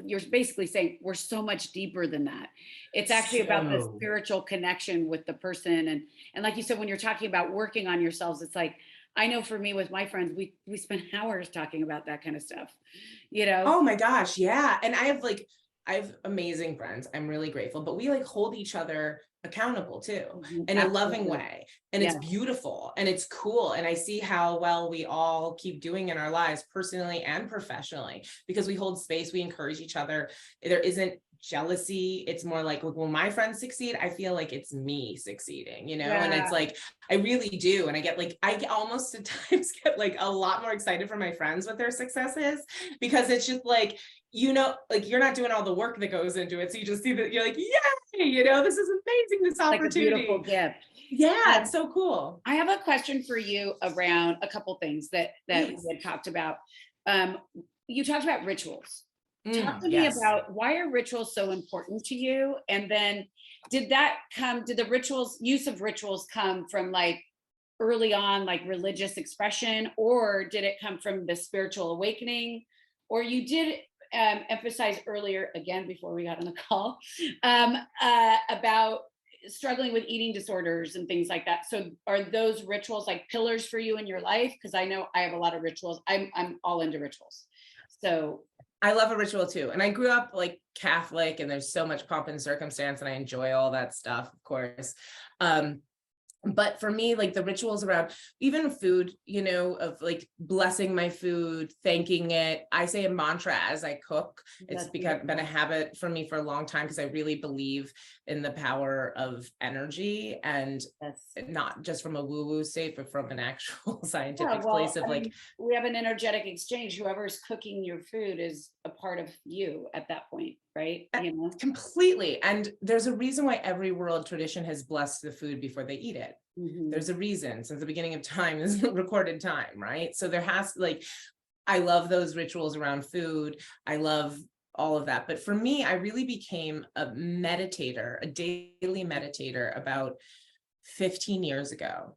you're basically saying we're so much deeper than that. It's actually about the spiritual connection with the person. And like you said, when you're talking about working on yourselves, it's like, I know for me with my friends, we spend hours talking about that kind of stuff, Oh my gosh. Yeah. And I have amazing friends. I'm really grateful, but we like hold each other accountable too, in a loving way. And it's beautiful and it's cool. And I see how well we all keep doing in our lives, personally and professionally, because we hold space, we encourage each other. There isn't jealousy. It's more like when my friends succeed, I feel like it's me succeeding, and it's like, I really do. And I almost at times get like a lot more excited for my friends with their successes, because it's just like, like, you're not doing all the work that goes into it. So you just see that, you're like, yay, this is amazing, this opportunity. Like a beautiful gift. Yeah, it's so cool. I have a question for you around a couple things that we had talked about. You talked about rituals. Talk to me about, why are rituals so important to you? And then did the use of rituals come from like early on, like religious expression, or did it come from the spiritual awakening? Or you did emphasize earlier, again, before we got on the call, about struggling with eating disorders and things like that. So are those rituals like pillars for you in your life? Because I know I have a lot of rituals. I'm all into rituals. So I love a ritual too. And I grew up like Catholic, and there's so much pomp and circumstance, and I enjoy all that stuff, of course. But for me, like the rituals around even food, of like blessing my food, thanking it. I say a mantra as I cook. It's been a habit for me for a long time, because I really believe in the power of energy, and not just from a woo-woo state, but from an actual scientific place of we have an energetic exchange. Whoever's cooking your food is a part of you at that point, right? Completely. And there's a reason why every world tradition has blessed the food before they eat it. There's a reason. Since the beginning of time is recorded time, right? So there has I love those rituals around food. I love all of that. But for me, I really became a meditator, a daily meditator about 15 years ago.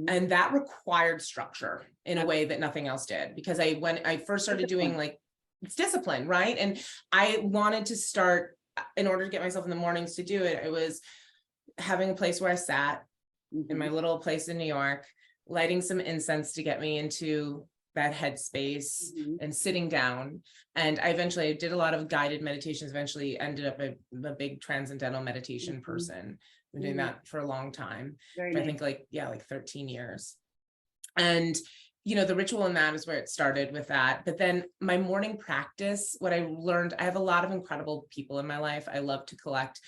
And that required structure in a way that nothing else did, because when I first started doing it's discipline, right? And I wanted to start, in order to get myself in the mornings to do it, it was having a place where I sat in my little place in New York, lighting some incense to get me into that headspace and sitting down. And I eventually did a lot of guided meditations, eventually ended up a big transcendental meditation person. I've been doing that for a long time. I think like 13 years. And the ritual in that is where it started with that. But then my morning practice, what I learned, I have a lot of incredible people in my life. I love to collect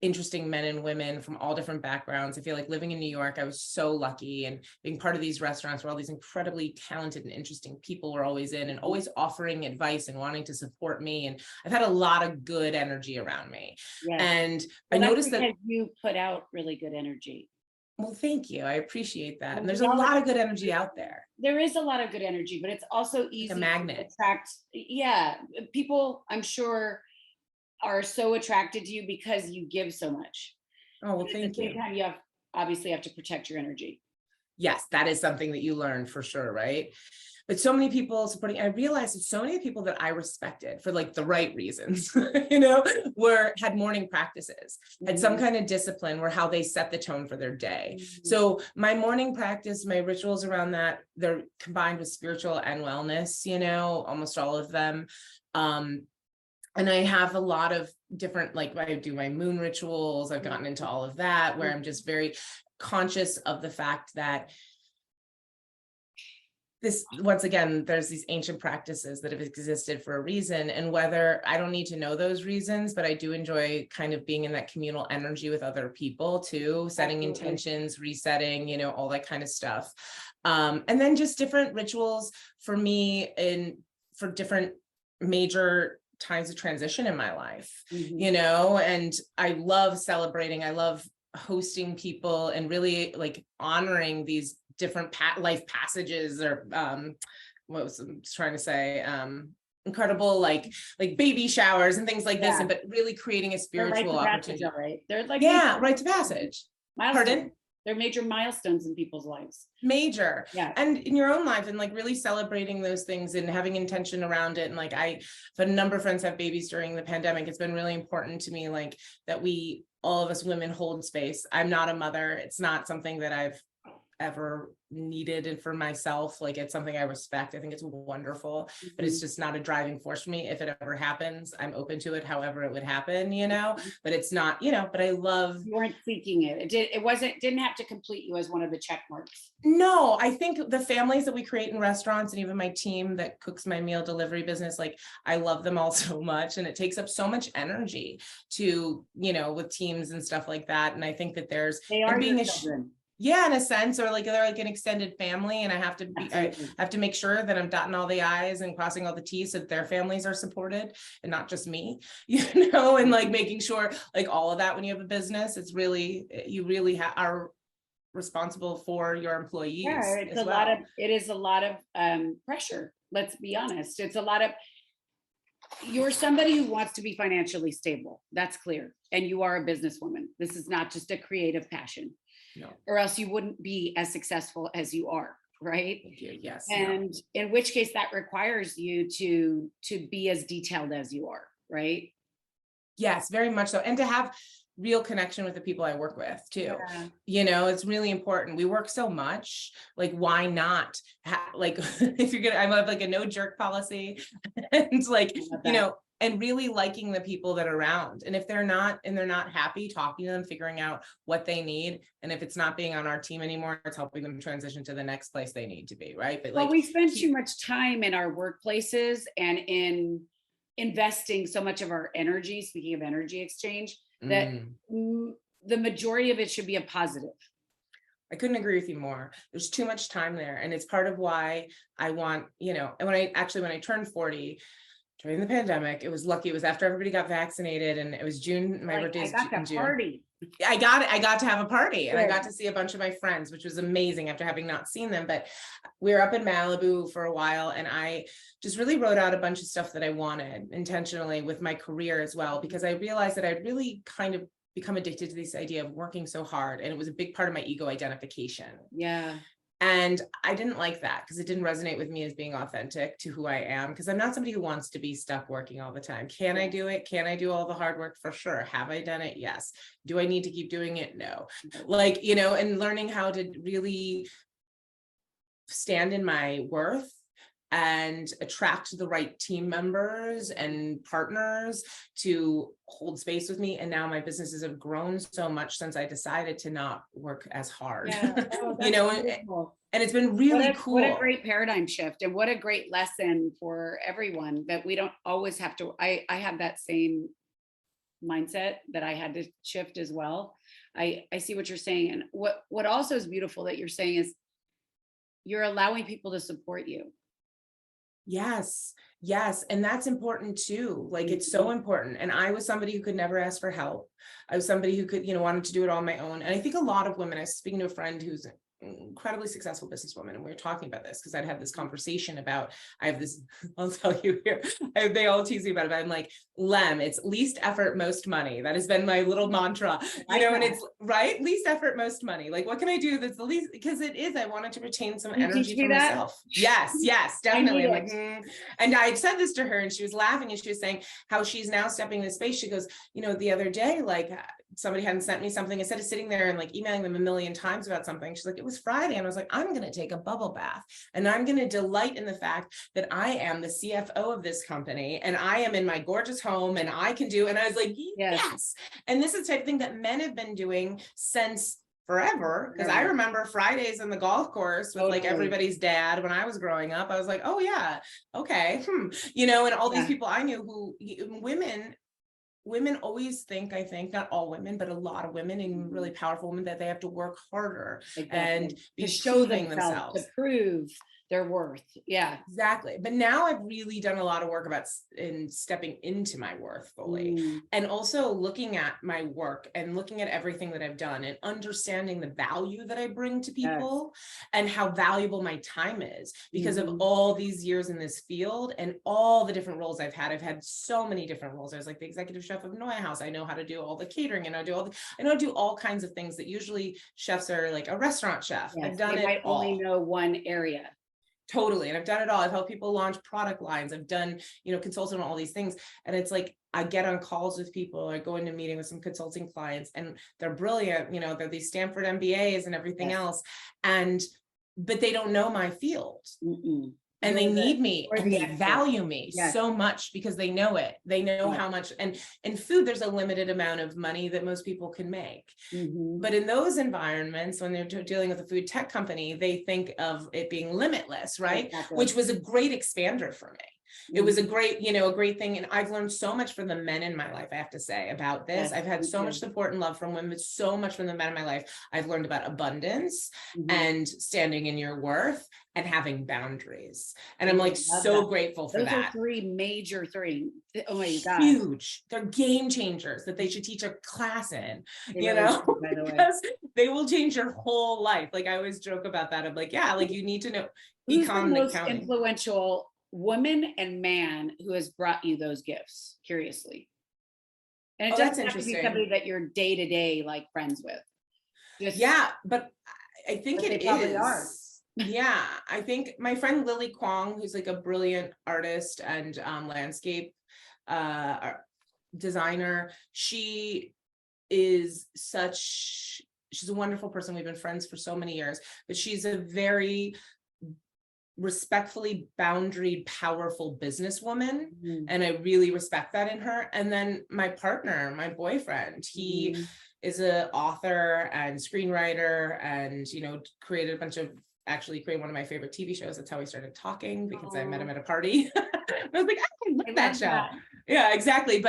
interesting men and women from all different backgrounds. I feel like living in New York, I was so lucky, and being part of these restaurants where all these incredibly talented and interesting people were always in and always offering advice and wanting to support me. And I've had a lot of good energy around me. And I noticed that you put out really good energy. Well, thank you. I appreciate that. And there's a lot of good energy out there. There is a lot of good energy, but it's also easy like a magnet to attract. Yeah. People, I'm sure, are so attracted to you because you give so much. Oh, well, thank you. At the same time, you obviously have to protect your energy. Yes, that is something that you learn for sure, right? But so many people supporting, I realized that so many people that I respected for like the right reasons, had morning practices, had some kind of discipline where how they set the tone for their day. So my morning practice, my rituals around that, they're combined with spiritual and wellness, almost all of them. And I have a lot of different, like I do my moon rituals. I've gotten into all of that where I'm just very conscious of the fact that this, once again, there's these ancient practices that have existed for a reason, and whether I don't need to know those reasons, but I do enjoy kind of being in that communal energy with other people too, setting intentions, resetting, all that kind of stuff. And then just different rituals for me for different major times of transition in my life, and I love celebrating. I love hosting people and really like honoring these different life passages, or what was I trying to say, incredible like baby showers and things like this, but really creating a spiritual opportunity. Right? They're like rite of passage. Pardon? They're major milestones in people's lives. Major. Yeah. And in your own life, and like really celebrating those things and having intention around it. And like I've had a number of friends have babies during the pandemic. It's been really important to me, like that all of us women hold space. I'm not a mother. It's not something that I've ever needed, and for myself, like it's something I respect. I think it's wonderful, but it's just not a driving force for me. If it ever happens, I'm open to it, however it would happen, but it's not, but I love. You weren't seeking it. Didn't have to complete you as one of the check marks. No, I think the families that we create in restaurants, and even my team that cooks my meal delivery business, like I love them all so much, and it takes up so much energy to, with teams and stuff like that. And I think that they are being children. Yeah, in a sense, or like they're like an extended family, and I have to make sure that I'm dotting all the I's and crossing all the T's so that their families are supported and not just me, and like making sure like all of that when you have a business, it's really, you really are responsible for your employees. Yeah, it is a lot of pressure. Let's be honest. It's a lot of, you're somebody who wants to be financially stable. That's clear. And you are a businesswoman. This is not just a creative passion. No. Or else you wouldn't be as successful as you are, right? Yes. And in which case that requires you to be as detailed as you are, right? Yes, very much so. And to have real connection with the people I work with too. Yeah. It's really important. We work so much, like why not like if you're gonna, I have like a no jerk policy and like, and really liking the people that are around. And if they're not happy, talking to them, figuring out what they need. And if it's not being on our team anymore, it's helping them transition to the next place they need to be. Right. But we spend too much time in our workplaces and in investing so much of our energy, speaking of energy exchange, that the majority of it should be a positive. I couldn't agree with you more. There's too much time there. And it's part of why I want, and when I turned 40, during the pandemic, it was lucky. It was after everybody got vaccinated, and it was June. My birthday is in June. Party. I got to have a party, and I got to see a bunch of my friends, which was amazing after having not seen them. But we were up in Malibu for a while, and I just really wrote out a bunch of stuff that I wanted intentionally with my career as well, because I realized that I'd really kind of become addicted to this idea of working so hard, and it was a big part of my ego identification. Yeah. And I didn't like that because it didn't resonate with me as being authentic to who I am, because I'm not somebody who wants to be stuck working all the time. Can I do it? Can I do all the hard work? For sure. Have I done it? Yes. Do I need to keep doing it? No. Like, and learning how to really stand in my worth and attract the right team members and partners to hold space with me. And now my businesses have grown so much since I decided to not work as hard. Yeah. Oh, and it's been really cool. What a great paradigm shift, and what a great lesson for everyone that we don't always have to. I have that same mindset that I had to shift as well. I see what you're saying. And what also is beautiful that you're saying is you're allowing people to support you. Yes. And that's important too. Like, it's so important. And I was somebody who could never ask for help. I was somebody who could, wanted to do it on my own. And I think a lot of women, I was speaking to a friend who's incredibly successful businesswoman, and we were talking about this because I'd had this conversation about, I have this, I'll tell you here, they all tease me about it, but I'm like, Lem, it's least effort, most money. That has been my little mantra, you know, and it's right, least effort, most money. Like, what can I do that's the least, because it is, I wanted to retain some energy for myself. Yes, definitely. I'm like, And I said this to her and she was laughing and she was saying how she's now stepping in this space. She goes, you know, the other day, like somebody hadn't sent me something, instead of sitting there and like emailing them a million times about something, she's like, it was Friday. And I was like, I'm going to take a bubble bath and I'm going to delight in the fact that I am the CFO of this company and I am in my gorgeous home and I can do, and I was like, yes. And this is the type of thing that men have been doing since forever, because I remember Fridays in the golf course with like everybody's dad when I was growing up. I was like, oh yeah, okay, you know, and all these people I knew who women always think, I think, not all women, but a lot of women and really powerful women, that they have to work harder and be showing themselves to prove their worth. Yeah, exactly. But now I've really done a lot of work about stepping into my worth fully, and also looking at my work and looking at everything that I've done and understanding the value that I bring to people and how valuable my time is because of all these years in this field and all the different roles I've had. I've had so many different roles. I was like the executive chef of Noy House. I know how to do all the catering, and I know how to do all kinds of things that usually chefs are like a restaurant chef. I've done it all. Only know one area. Totally. And I've done it all. I've helped people launch product lines. I've done, you know, consulting on all these things. And it's like, I get on calls with people. I go into a meeting with some consulting clients and they're brilliant. You know, they're these Stanford MBAs and everything else. But they don't know my field. And they need me and they value me so much because they know it. They know how much, and in food, there's a limited amount of money that most people can make. But in those environments, when they're dealing with a food tech company, they think of it being limitless, right? Which was a great expander for me. It was a great, you know, a great thing. And I've learned so much from the men in my life, I have to say, about this. I've had so much support and love from women, so much from the men in my life. I've learned about abundance and standing in your worth and having boundaries. And I'm like so grateful for that. Those are three major things. Oh my God. Huge. They're game changers that they should teach a class in, you know, because they will change your whole life. Like I always joke about that. I'm like, yeah, like you need to know. Who's the most influential woman and man who has brought you those gifts, curiously? And it doesn't have to be somebody that you're day to day like friends with. But I think it is. Yeah, I think my friend Lily Kwong, who's like a brilliant artist and landscape designer, she's a wonderful person. We've been friends for so many years, but she's a very respectfully boundaried, powerful businesswoman. And I really respect that in her. And then my partner, my boyfriend, he is an author and screenwriter and, you know, created one of my favorite TV shows. That's how we started talking, because I met him at a party. I was like, I love that show. Yeah, exactly.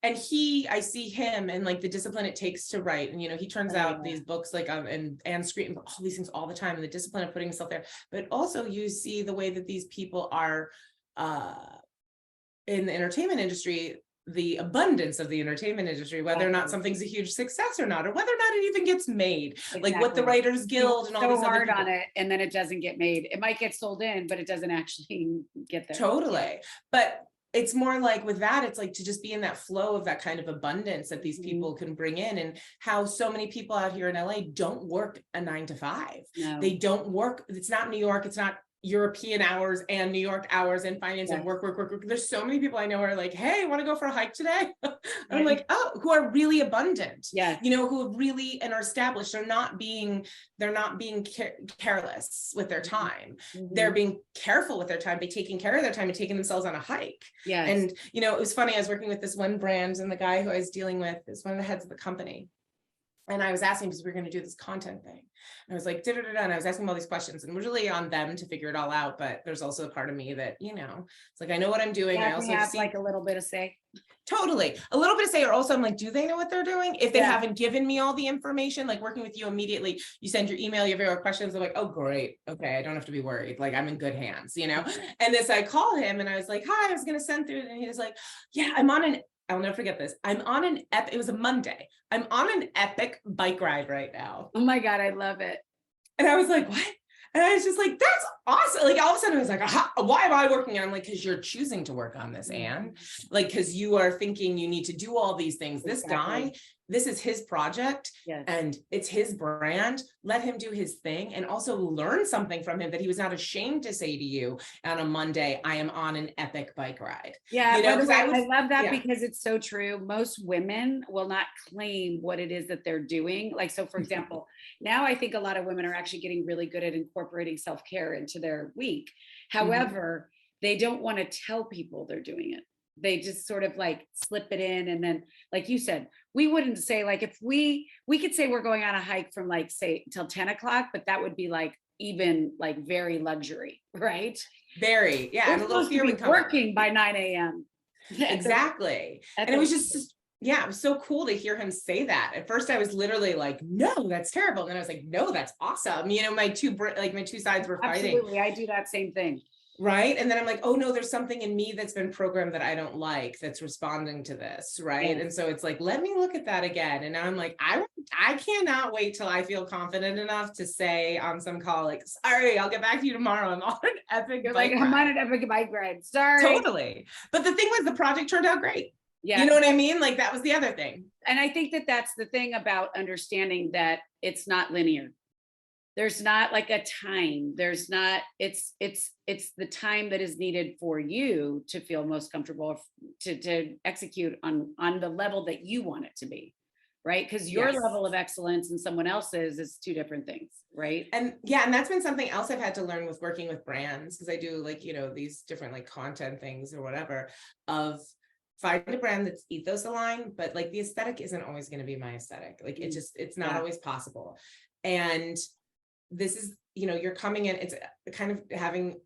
I see him and like the discipline it takes to write. And, you know, he turns out these books like and screen, all these things all the time, and the discipline of putting himself there. But also you see the way that these people are in the entertainment industry, the abundance of the entertainment industry, whether or not something's a huge success or not, or whether or not it even gets made, like what the Writers Guild and all these hard on it, and then it doesn't get made. It might get sold in, but it doesn't actually get there. Totally. But it's more like with that, it's like to just be in that flow of that kind of abundance that these people can bring in, and how so many people out here in LA don't work a 9 to 5. No. They don't work. It's not New York. It's not European hours and New York hours and finance and work. There's so many people I know are like, hey, want to go for a hike today? And I'm like, oh, who are really abundant. Yeah. You know, who have really and are established. They're not being careless with their time. They're being careful with their time by taking care of their time and taking themselves on a hike. Yeah. And, you know, it was funny. I was working with this one brand, and the guy who I was dealing with is one of the heads of the company. And I was asking, because we were going to do this content thing. And I was like, and I was asking all these questions, and it was really on them to figure it all out. But there's also a part of me that, you know, it's like, I know what I'm doing. I also have like a little bit of say. Totally. A little bit of say, or also I'm like, do they know what they're doing? If they haven't given me all the information, like working with you immediately, you send your email, you have your questions. I'm like, oh, great. Okay. I don't have to be worried. Like I'm in good hands, you know? And this, I called him and I was like, hi, I was going to send through it. And he was like, yeah, I'll never forget this. It was a Monday. I'm on an epic bike ride right now. Oh my God, I love it. And I was like, what? And I was just like, that's awesome. Like all of a sudden I was like, why am I working? And I'm like, because you're choosing to work on this, Anne. Like, because you are thinking you need to do all these things. This guy, this is his project, and it's his brand. Let him do his thing, and also learn something from him that he was not ashamed to say to you on a Monday, I am on an epic bike ride. Yeah, you know, by the way, I love that because it's so true. Most women will not claim what it is that they're doing. Like, so for example, now I think a lot of women are actually getting really good at incorporating self-care into their week. However, they don't want to tell people they're doing it. They just sort of like slip it in. And then, like you said, we wouldn't say, like, if we could say we're going on a hike from like, say, till 10 o'clock, but that would be like even like very luxury, right? Very, yeah. We're and a little supposed fear to be would come working by 9 a.m. Exactly. And it was just, yeah, it was so cool to hear him say that. At first I was literally like, no, that's terrible. And then I was like, no, that's awesome. You know, my two sides were fighting. Absolutely. I do that same thing. Right. And then I'm like, oh no, there's something in me that's been programmed that I don't like, that's responding to this. Right. And so it's like, let me look at that again. And now I'm like, I cannot wait till I feel confident enough to say on some call, like, sorry, I'll get back to you tomorrow. I'm on an epic bike ride. I'm on an epic bike ride. Sorry. Totally. But the thing was, the project turned out great. Yeah. You know what I mean? Like, that was the other thing. And I think that that's the thing about understanding that it's not linear. There's not like a time. There's not, it's the time that is needed for you to feel most comfortable to execute on the level that you want it to be. Right. Because your level of excellence and someone else's is two different things. Right. And yeah, and that's been something else I've had to learn with working with brands, because I do, like, you know, these different like content things or whatever, of find a brand that's ethos aligned, but like the aesthetic isn't always going to be my aesthetic. Like it's not always possible. And this is, you know, you're coming in, it's kind of having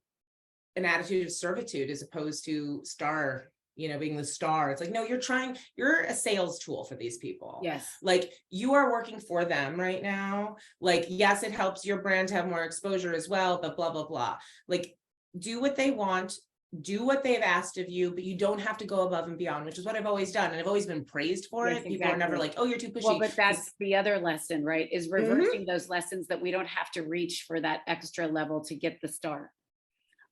an attitude of servitude as opposed to being the star. It's like, no, you're a sales tool for these people. Yes. Like, you are working for them right now. Like, yes, it helps your brand to have more exposure as well, but blah, blah, blah. Like, do what they want, do what they've asked of you, but you don't have to go above and beyond, which is what I've always done. And I've always been praised for it. People are never like, oh, you're too pushy. Well, but that's the other lesson, right? Is reversing those lessons, that we don't have to reach for that extra level to get the star.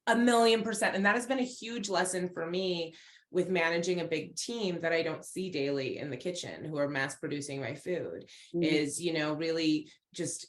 1,000,000%. And that has been a huge lesson for me with managing a big team that I don't see daily in the kitchen, who are mass producing my food, is, you know, really just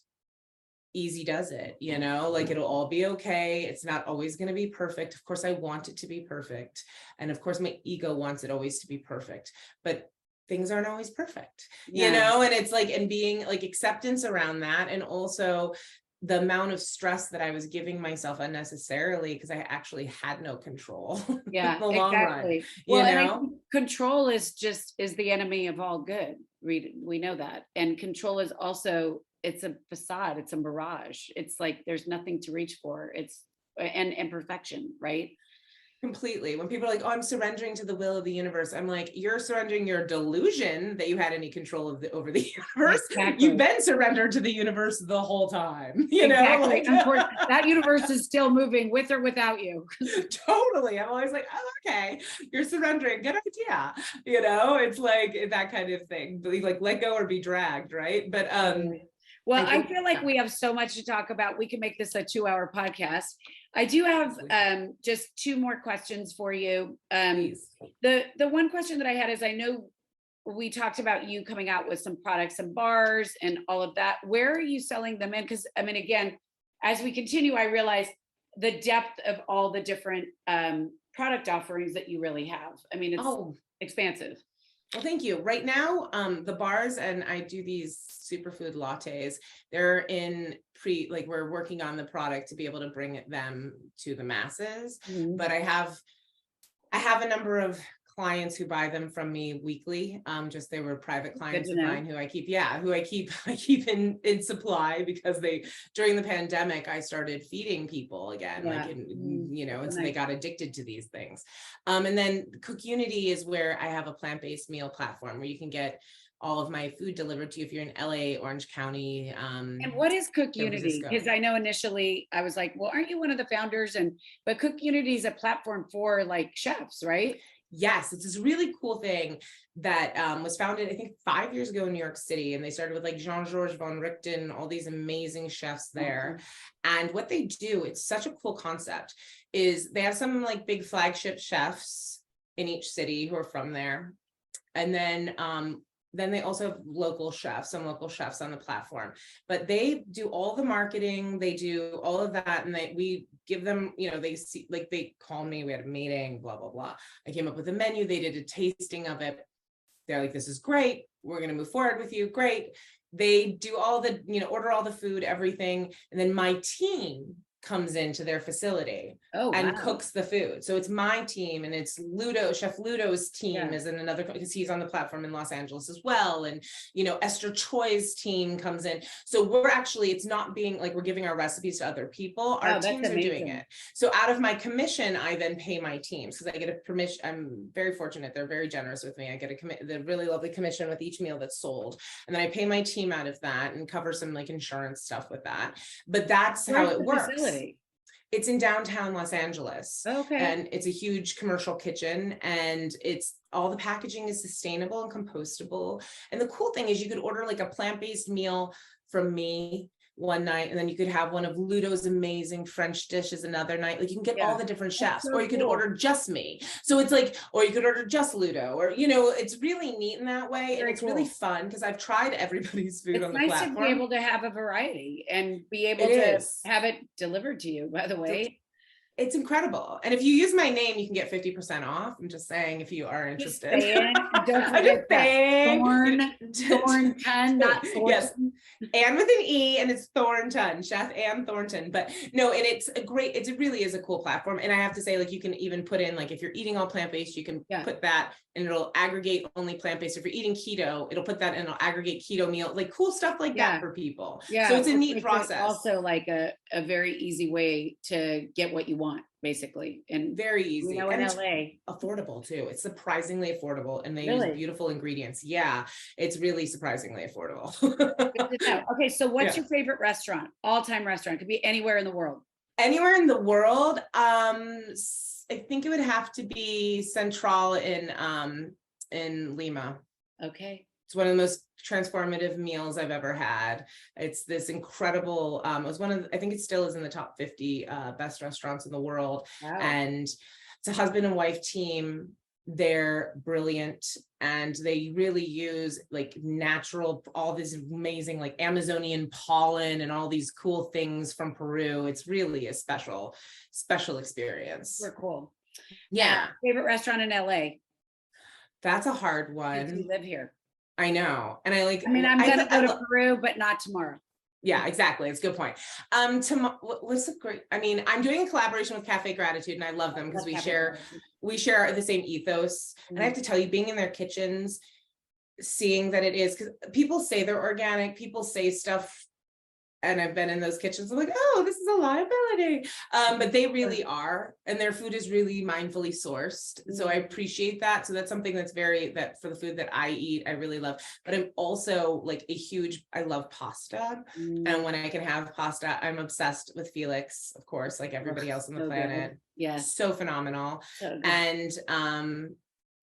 easy does it, you know, like, it'll all be okay. It's not always going to be perfect. Of course, I want it to be perfect. And of course, my ego wants it always to be perfect, but things aren't always perfect, you know, and it's like, and being like acceptance around that. And also the amount of stress that I was giving myself unnecessarily, because I actually had no control. Yeah, in the long run, well, and I think control is the enemy of all good. We know that. And control is also, it's a facade, it's a mirage. It's like, there's nothing to reach for. It's and perfection, right? Completely. When people are like, oh, I'm surrendering to the will of the universe, I'm like, you're surrendering your delusion that you had any control over the universe. Exactly. You've been surrendered to the universe the whole time. You know, like, that universe is still moving with or without you. Totally. I'm always like, oh, okay, you're surrendering. Good idea. You know, it's like that kind of thing. Like, let go or be dragged, right? But well, I feel like we have so much to talk about. We can make this a 2-hour podcast. I do have just 2 more questions for you. The one question that I had is, I know we talked about you coming out with some products and bars and all of that. Where are you selling them in? Because I mean, again, as we continue, I realize the depth of all the different product offerings that you really have. I mean, it's expansive. Well, thank you. Right now, the bars, and I do these superfood lattes, they're in we're working on the product to be able to bring them to the masses. But I have a number of clients who buy them from me weekly. Just they were private clients of mine who I keep in supply, because during the pandemic, I started feeding people again, you know, and so they got addicted to these things. And then Cook Unity is where I have a plant-based meal platform where you can get all of my food delivered to you if you're in LA, Orange County. And what is Cook Unity? Because I know initially I was like, well, aren't you one of the founders? But Cook Unity is a platform for like chefs, right? Yes, it's this really cool thing that was founded, I think, 5 years ago in New York City. And they started with like Jean-Georges von Richten, all these amazing chefs there. And what they do, it's such a cool concept, is they have some like big flagship chefs in each city who are from there. And then they also have local chefs, some local chefs on the platform, but they do all the marketing, they do all of that. And we give them, you know, they see, like they call me, we had a meeting, blah, blah, blah. I came up with a menu, they did a tasting of it. They're like, this is great. We're going to move forward with you. Great. They do all the, you know, order all the food, everything. And then my team comes into their facility and cooks the food. So it's my team, and it's Chef Ludo's team is in another, because he's on the platform in Los Angeles as well. And, you know, Esther Choi's team comes in. So we're actually, it's not being like, we're giving our recipes to other people. Our teams are doing it. So out of my commission, I then pay my teams, because I get a permission. I'm very fortunate. They're very generous with me. I get the really lovely commission with each meal that's sold. And then I pay my team out of that and cover some like insurance stuff with that. But that's how it works. It's in downtown Los Angeles. Okay. And it's a huge commercial kitchen, and it's all the packaging is sustainable and compostable. And the cool thing is you could order like a plant-based meal from me one night, and then you could have one of Ludo's amazing French dishes another night. Like you can get all the different chefs, or you could order just me. So it's like, or you could order just Ludo, or, you know, it's really neat in that way. And it's really fun, because I've tried everybody's food on the platform. It's nice to be able to have a variety and be able to have it delivered to you, by the way. It's incredible. And if you use my name, you can get 50% off. I'm just saying, if you are interested. Don't forget that. Thornton, not Thornton. Yes. Anne with an E, and it's Thornton, Chef Anne Thornton. But no, and it's a great, it really is a cool platform. And I have to say, like, you can even put in, like, if you're eating all plant-based, you can put that and it'll aggregate only plant-based. If you're eating keto, it'll put that and it'll aggregate keto meal, like cool stuff like that for people. Yeah. So it's a neat process. Also like a very easy way to get what you want, basically. And very easy. You know, in LA. Affordable too. It's surprisingly affordable, and they use beautiful ingredients. Yeah, it's really surprisingly affordable. Okay, so what's your favorite restaurant? All-time restaurant? Could be anywhere in the world. Anywhere in the world. I think it would have to be Central in Lima. Okay. It's one of the most transformative meals I've ever had. It's this incredible, it was one of, I think it still is in the top 50 best restaurants in the world. Wow. And it's a husband and wife team. They're brilliant, and they really use like natural, all this amazing like Amazonian pollen and all these cool things from Peru. It's really a special experience. We're cool. Yeah. Favorite restaurant in LA? That's a hard one. You live here. I know. And I'm gonna go to Peru, but not tomorrow. Yeah, exactly. It's a good point. What's a great, I'm doing a collaboration with Cafe Gratitude, and I love them because we share the same ethos. And I have to tell you, being in their kitchens, seeing that it is, because people say they're organic, people say stuff, and I've been in those kitchens, I'm like, oh, this is a liability. But they really are, and their food is really mindfully sourced. So I appreciate that. So that's something that's that for the food that I eat, I really love. But I'm also like I love pasta. And when I can have pasta, I'm obsessed with Felix, of course, like everybody else on the planet. Yeah. So phenomenal. And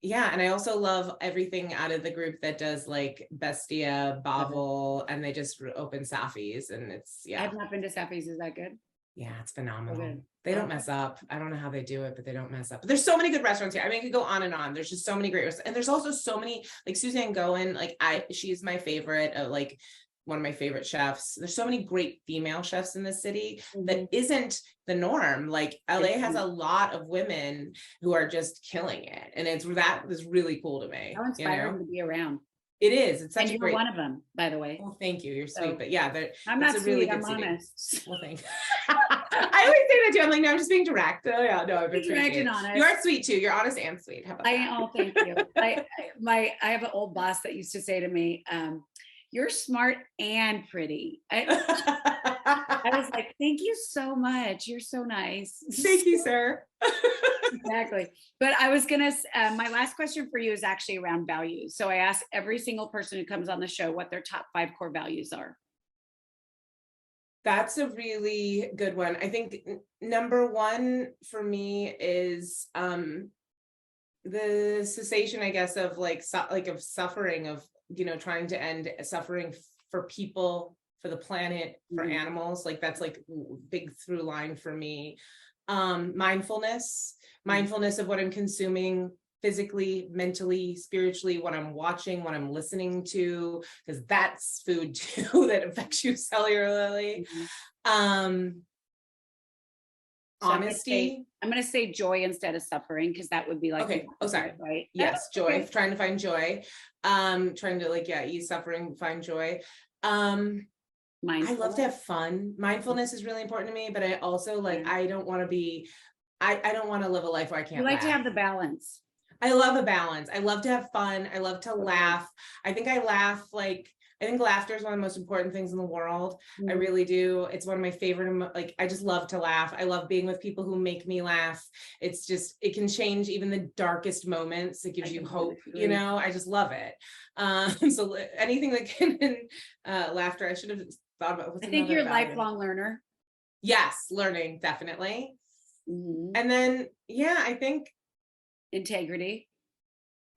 yeah, and I also love everything out of the group that does like Bestia, Bavel, and they just open Safi's, and I've not been to Safi's. Is that good? Yeah, it's phenomenal. They don't mess up. I don't know how they do it, but they don't mess up. But there's so many good restaurants here. I could go on and on. There's just so many great restaurants. And there's also so many, like Suzanne Goen, she's my favorite, one of my favorite chefs. There's so many great female chefs in the city that isn't the norm. Like LA has a lot of women who are just killing it. And that was really cool to me. How inspiring to be around. It is. It's such and you're one of them, by the way. Well, thank you. You're sweet. But yeah, I'm not sweet. Really I'm honest. Well, thank you. I always say that too. I'm like, no, I'm just being direct. Oh yeah, no, I've been direct honest. You are sweet too. You're honest and sweet. How about that? Oh, thank you. I have an old boss that used to say to me, you're smart and pretty. I was like, thank you so much. You're so nice. Thank you, sir. Exactly. But I was going to, my last question for you is actually around values. So I ask every single person who comes on the show what their top 5 core values are. That's a really good one. I think number one for me is the cessation, I guess, of like of suffering, of, you know, trying to end suffering for people, for the planet, for animals. Like that's like big through line for me. Mindfulness of what I'm consuming physically, mentally, spiritually, what I'm watching, what I'm listening to, because that's food too that affects you cellularly. So Honesty. I'm going to say joy instead of suffering, because that would be like, okay. Oh, sorry. Right? Yes, joy. Okay. Trying to find joy. Trying to like, yeah, ease suffering, find joy. I love to have fun. Mindfulness is really important to me, but I also like, I don't want to be, I don't want to live a life where I can't You like laugh. to have the balance. I love a balance. I love to have fun. I love to laugh. I think I think laughter is one of the most important things in the world. I really do. It's one of my favorite, like, I just love to laugh. I love being with people who make me laugh. It's just, it can change even the darkest moments. It gives you hope, you know, I just love it. So anything that can, laughter, I should have thought about. I think you're a lifelong learner. Yes, learning, definitely. And then, yeah, I think integrity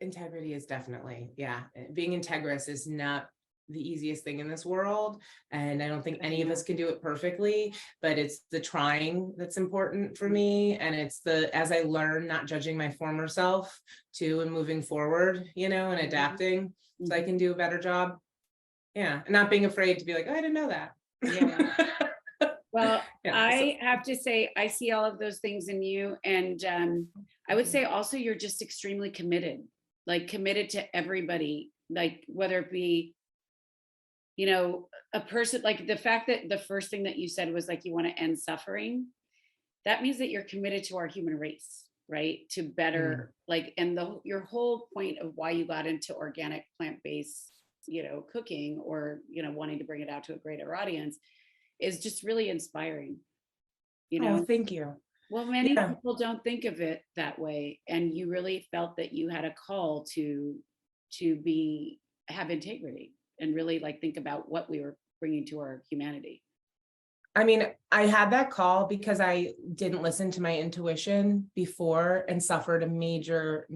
is definitely, yeah, being integrous is not the easiest thing in this world, and I don't think any of us can do it perfectly, but it's the trying that's important for me, and it's the, as I learn, not judging my former self too, and moving forward, you know, and adapting so I can do a better job. Yeah, and not being afraid to be like, oh, I didn't know that. Yeah. Well, yeah, I have to say, I see all of those things in you. And I would say also you're just extremely committed, like committed to everybody, like whether it be, you know, a person, like the fact that the first thing that you said was like, you want to end suffering. That means that you're committed to our human race, right? To better, like, and your whole point of why you got into organic plant-based, you know, cooking, or, you know, wanting to bring it out to a greater audience is just really inspiring, you know. Oh, thank you. Well, many people don't think of it that way, and you really felt that you had a call to have integrity and really like think about what we were bringing to our humanity. I mean, I had that call because I didn't listen to my intuition before and suffered a major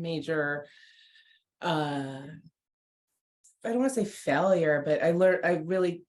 I don't want to say failure, but I really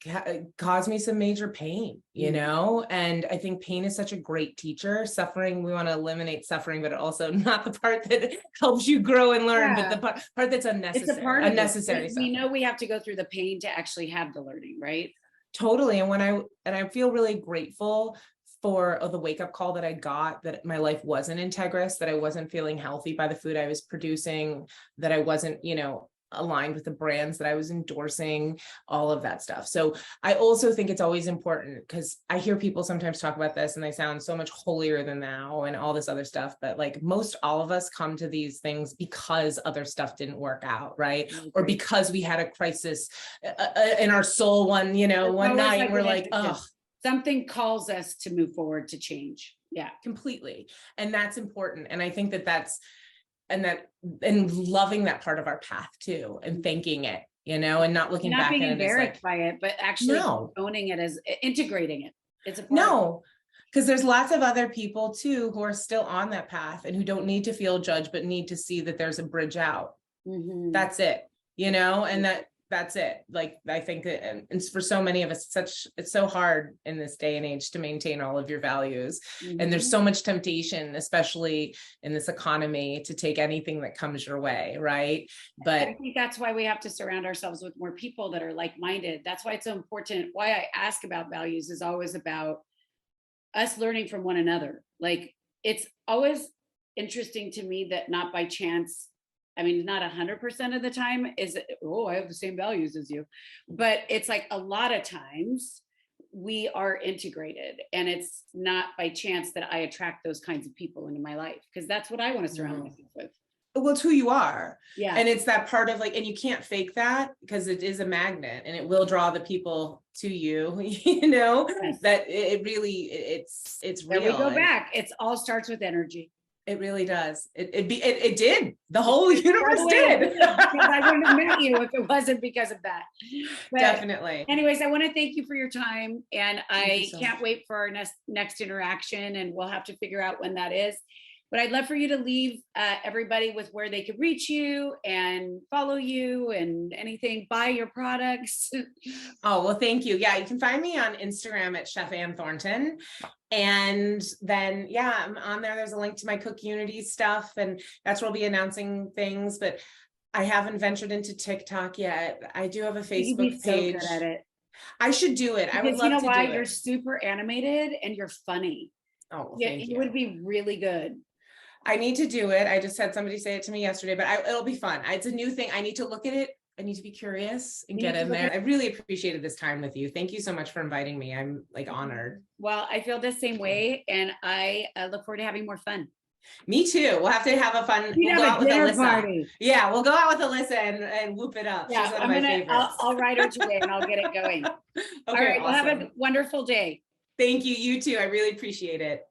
caused me some major pain, you know, and I think pain is such a great teacher. Suffering, we want to eliminate suffering, but also not the part that helps you grow and learn, but the part that's unnecessary. It's a part of unnecessary. We know we have to go through the pain to actually have the learning, right? Totally. And I feel really grateful for the wake-up call that I got, that my life wasn't integrous, that I wasn't feeling healthy by the food I was producing, that I wasn't, you know, aligned with the brands that I was endorsing, all of that stuff. So I also think it's always important, because I hear people sometimes talk about this and they sound so much holier than thou and all this other stuff, but like most all of us come to these things because other stuff didn't work out, right? Or because we had a crisis in our soul one night, and we're like, oh, something calls us to move forward, to change. Yeah, completely. And that's important. And I think and loving that part of our path too, and thanking it, you know, and not looking back being at it embarrassed by it, but actually owning it, as integrating it. It's a part because there's lots of other people too who are still on that path and who don't need to feel judged, but need to see that there's a bridge out. That's it, you know, and that's it. Like, I think that, and for so many of us, it's so hard in this day and age to maintain all of your values. And there's so much temptation, especially in this economy, to take anything that comes your way, right? But I think that's why we have to surround ourselves with more people that are like-minded. That's why it's so important. Why I ask about values is always about us learning from one another. Like, it's always interesting to me that not by chance, I mean, not 100% of the time is, I have the same values as you, but it's like a lot of times we are integrated, and it's not by chance that I attract those kinds of people into my life, because that's what I want to surround myself with. Well, it's who you are. Yeah. And it's that part of like, and you can't fake that, because it is a magnet and it will draw the people to you, you know, that it really, it's real. There we go back. It's all starts with energy. It really does. It did. The whole universe did. Because I wouldn't have met you if it wasn't because of that. But definitely. Anyways, I want to thank you for your time, and I can't wait for our next interaction, and we'll have to figure out when that is. But I'd love for you to leave everybody with where they could reach you and follow you and anything, buy your products. Oh, well, thank you. Yeah, you can find me on Instagram at Chef Anne Thornton. And then, yeah, I'm on there. There's a link to my Cook Unity stuff, and that's where I'll be announcing things. But I haven't ventured into TikTok yet. I do have a You'd be Facebook so page. good at it. I should do it. I would Because you know love to why? do You're it. super animated and you're funny. Oh, well, Yeah, thank you you. would be really good. I need to do it. I just had somebody say it to me yesterday, but it'll be fun. It's a new thing. I need to look at it. I need to be curious and get in there. I really appreciated this time with you. Thank you so much for inviting me. I'm like honored. Well, I feel the same way, and I look forward to having more fun. Me too. We'll have to have a fun. We'll go have out a with dinner Alyssa. party. Yeah, we'll go out with Alyssa and whoop it up. Yeah, She's one of my favorites. I'll write her today, and I'll get it going. Okay, All right. awesome. Well, have a wonderful day. Thank you. You too. I really appreciate it.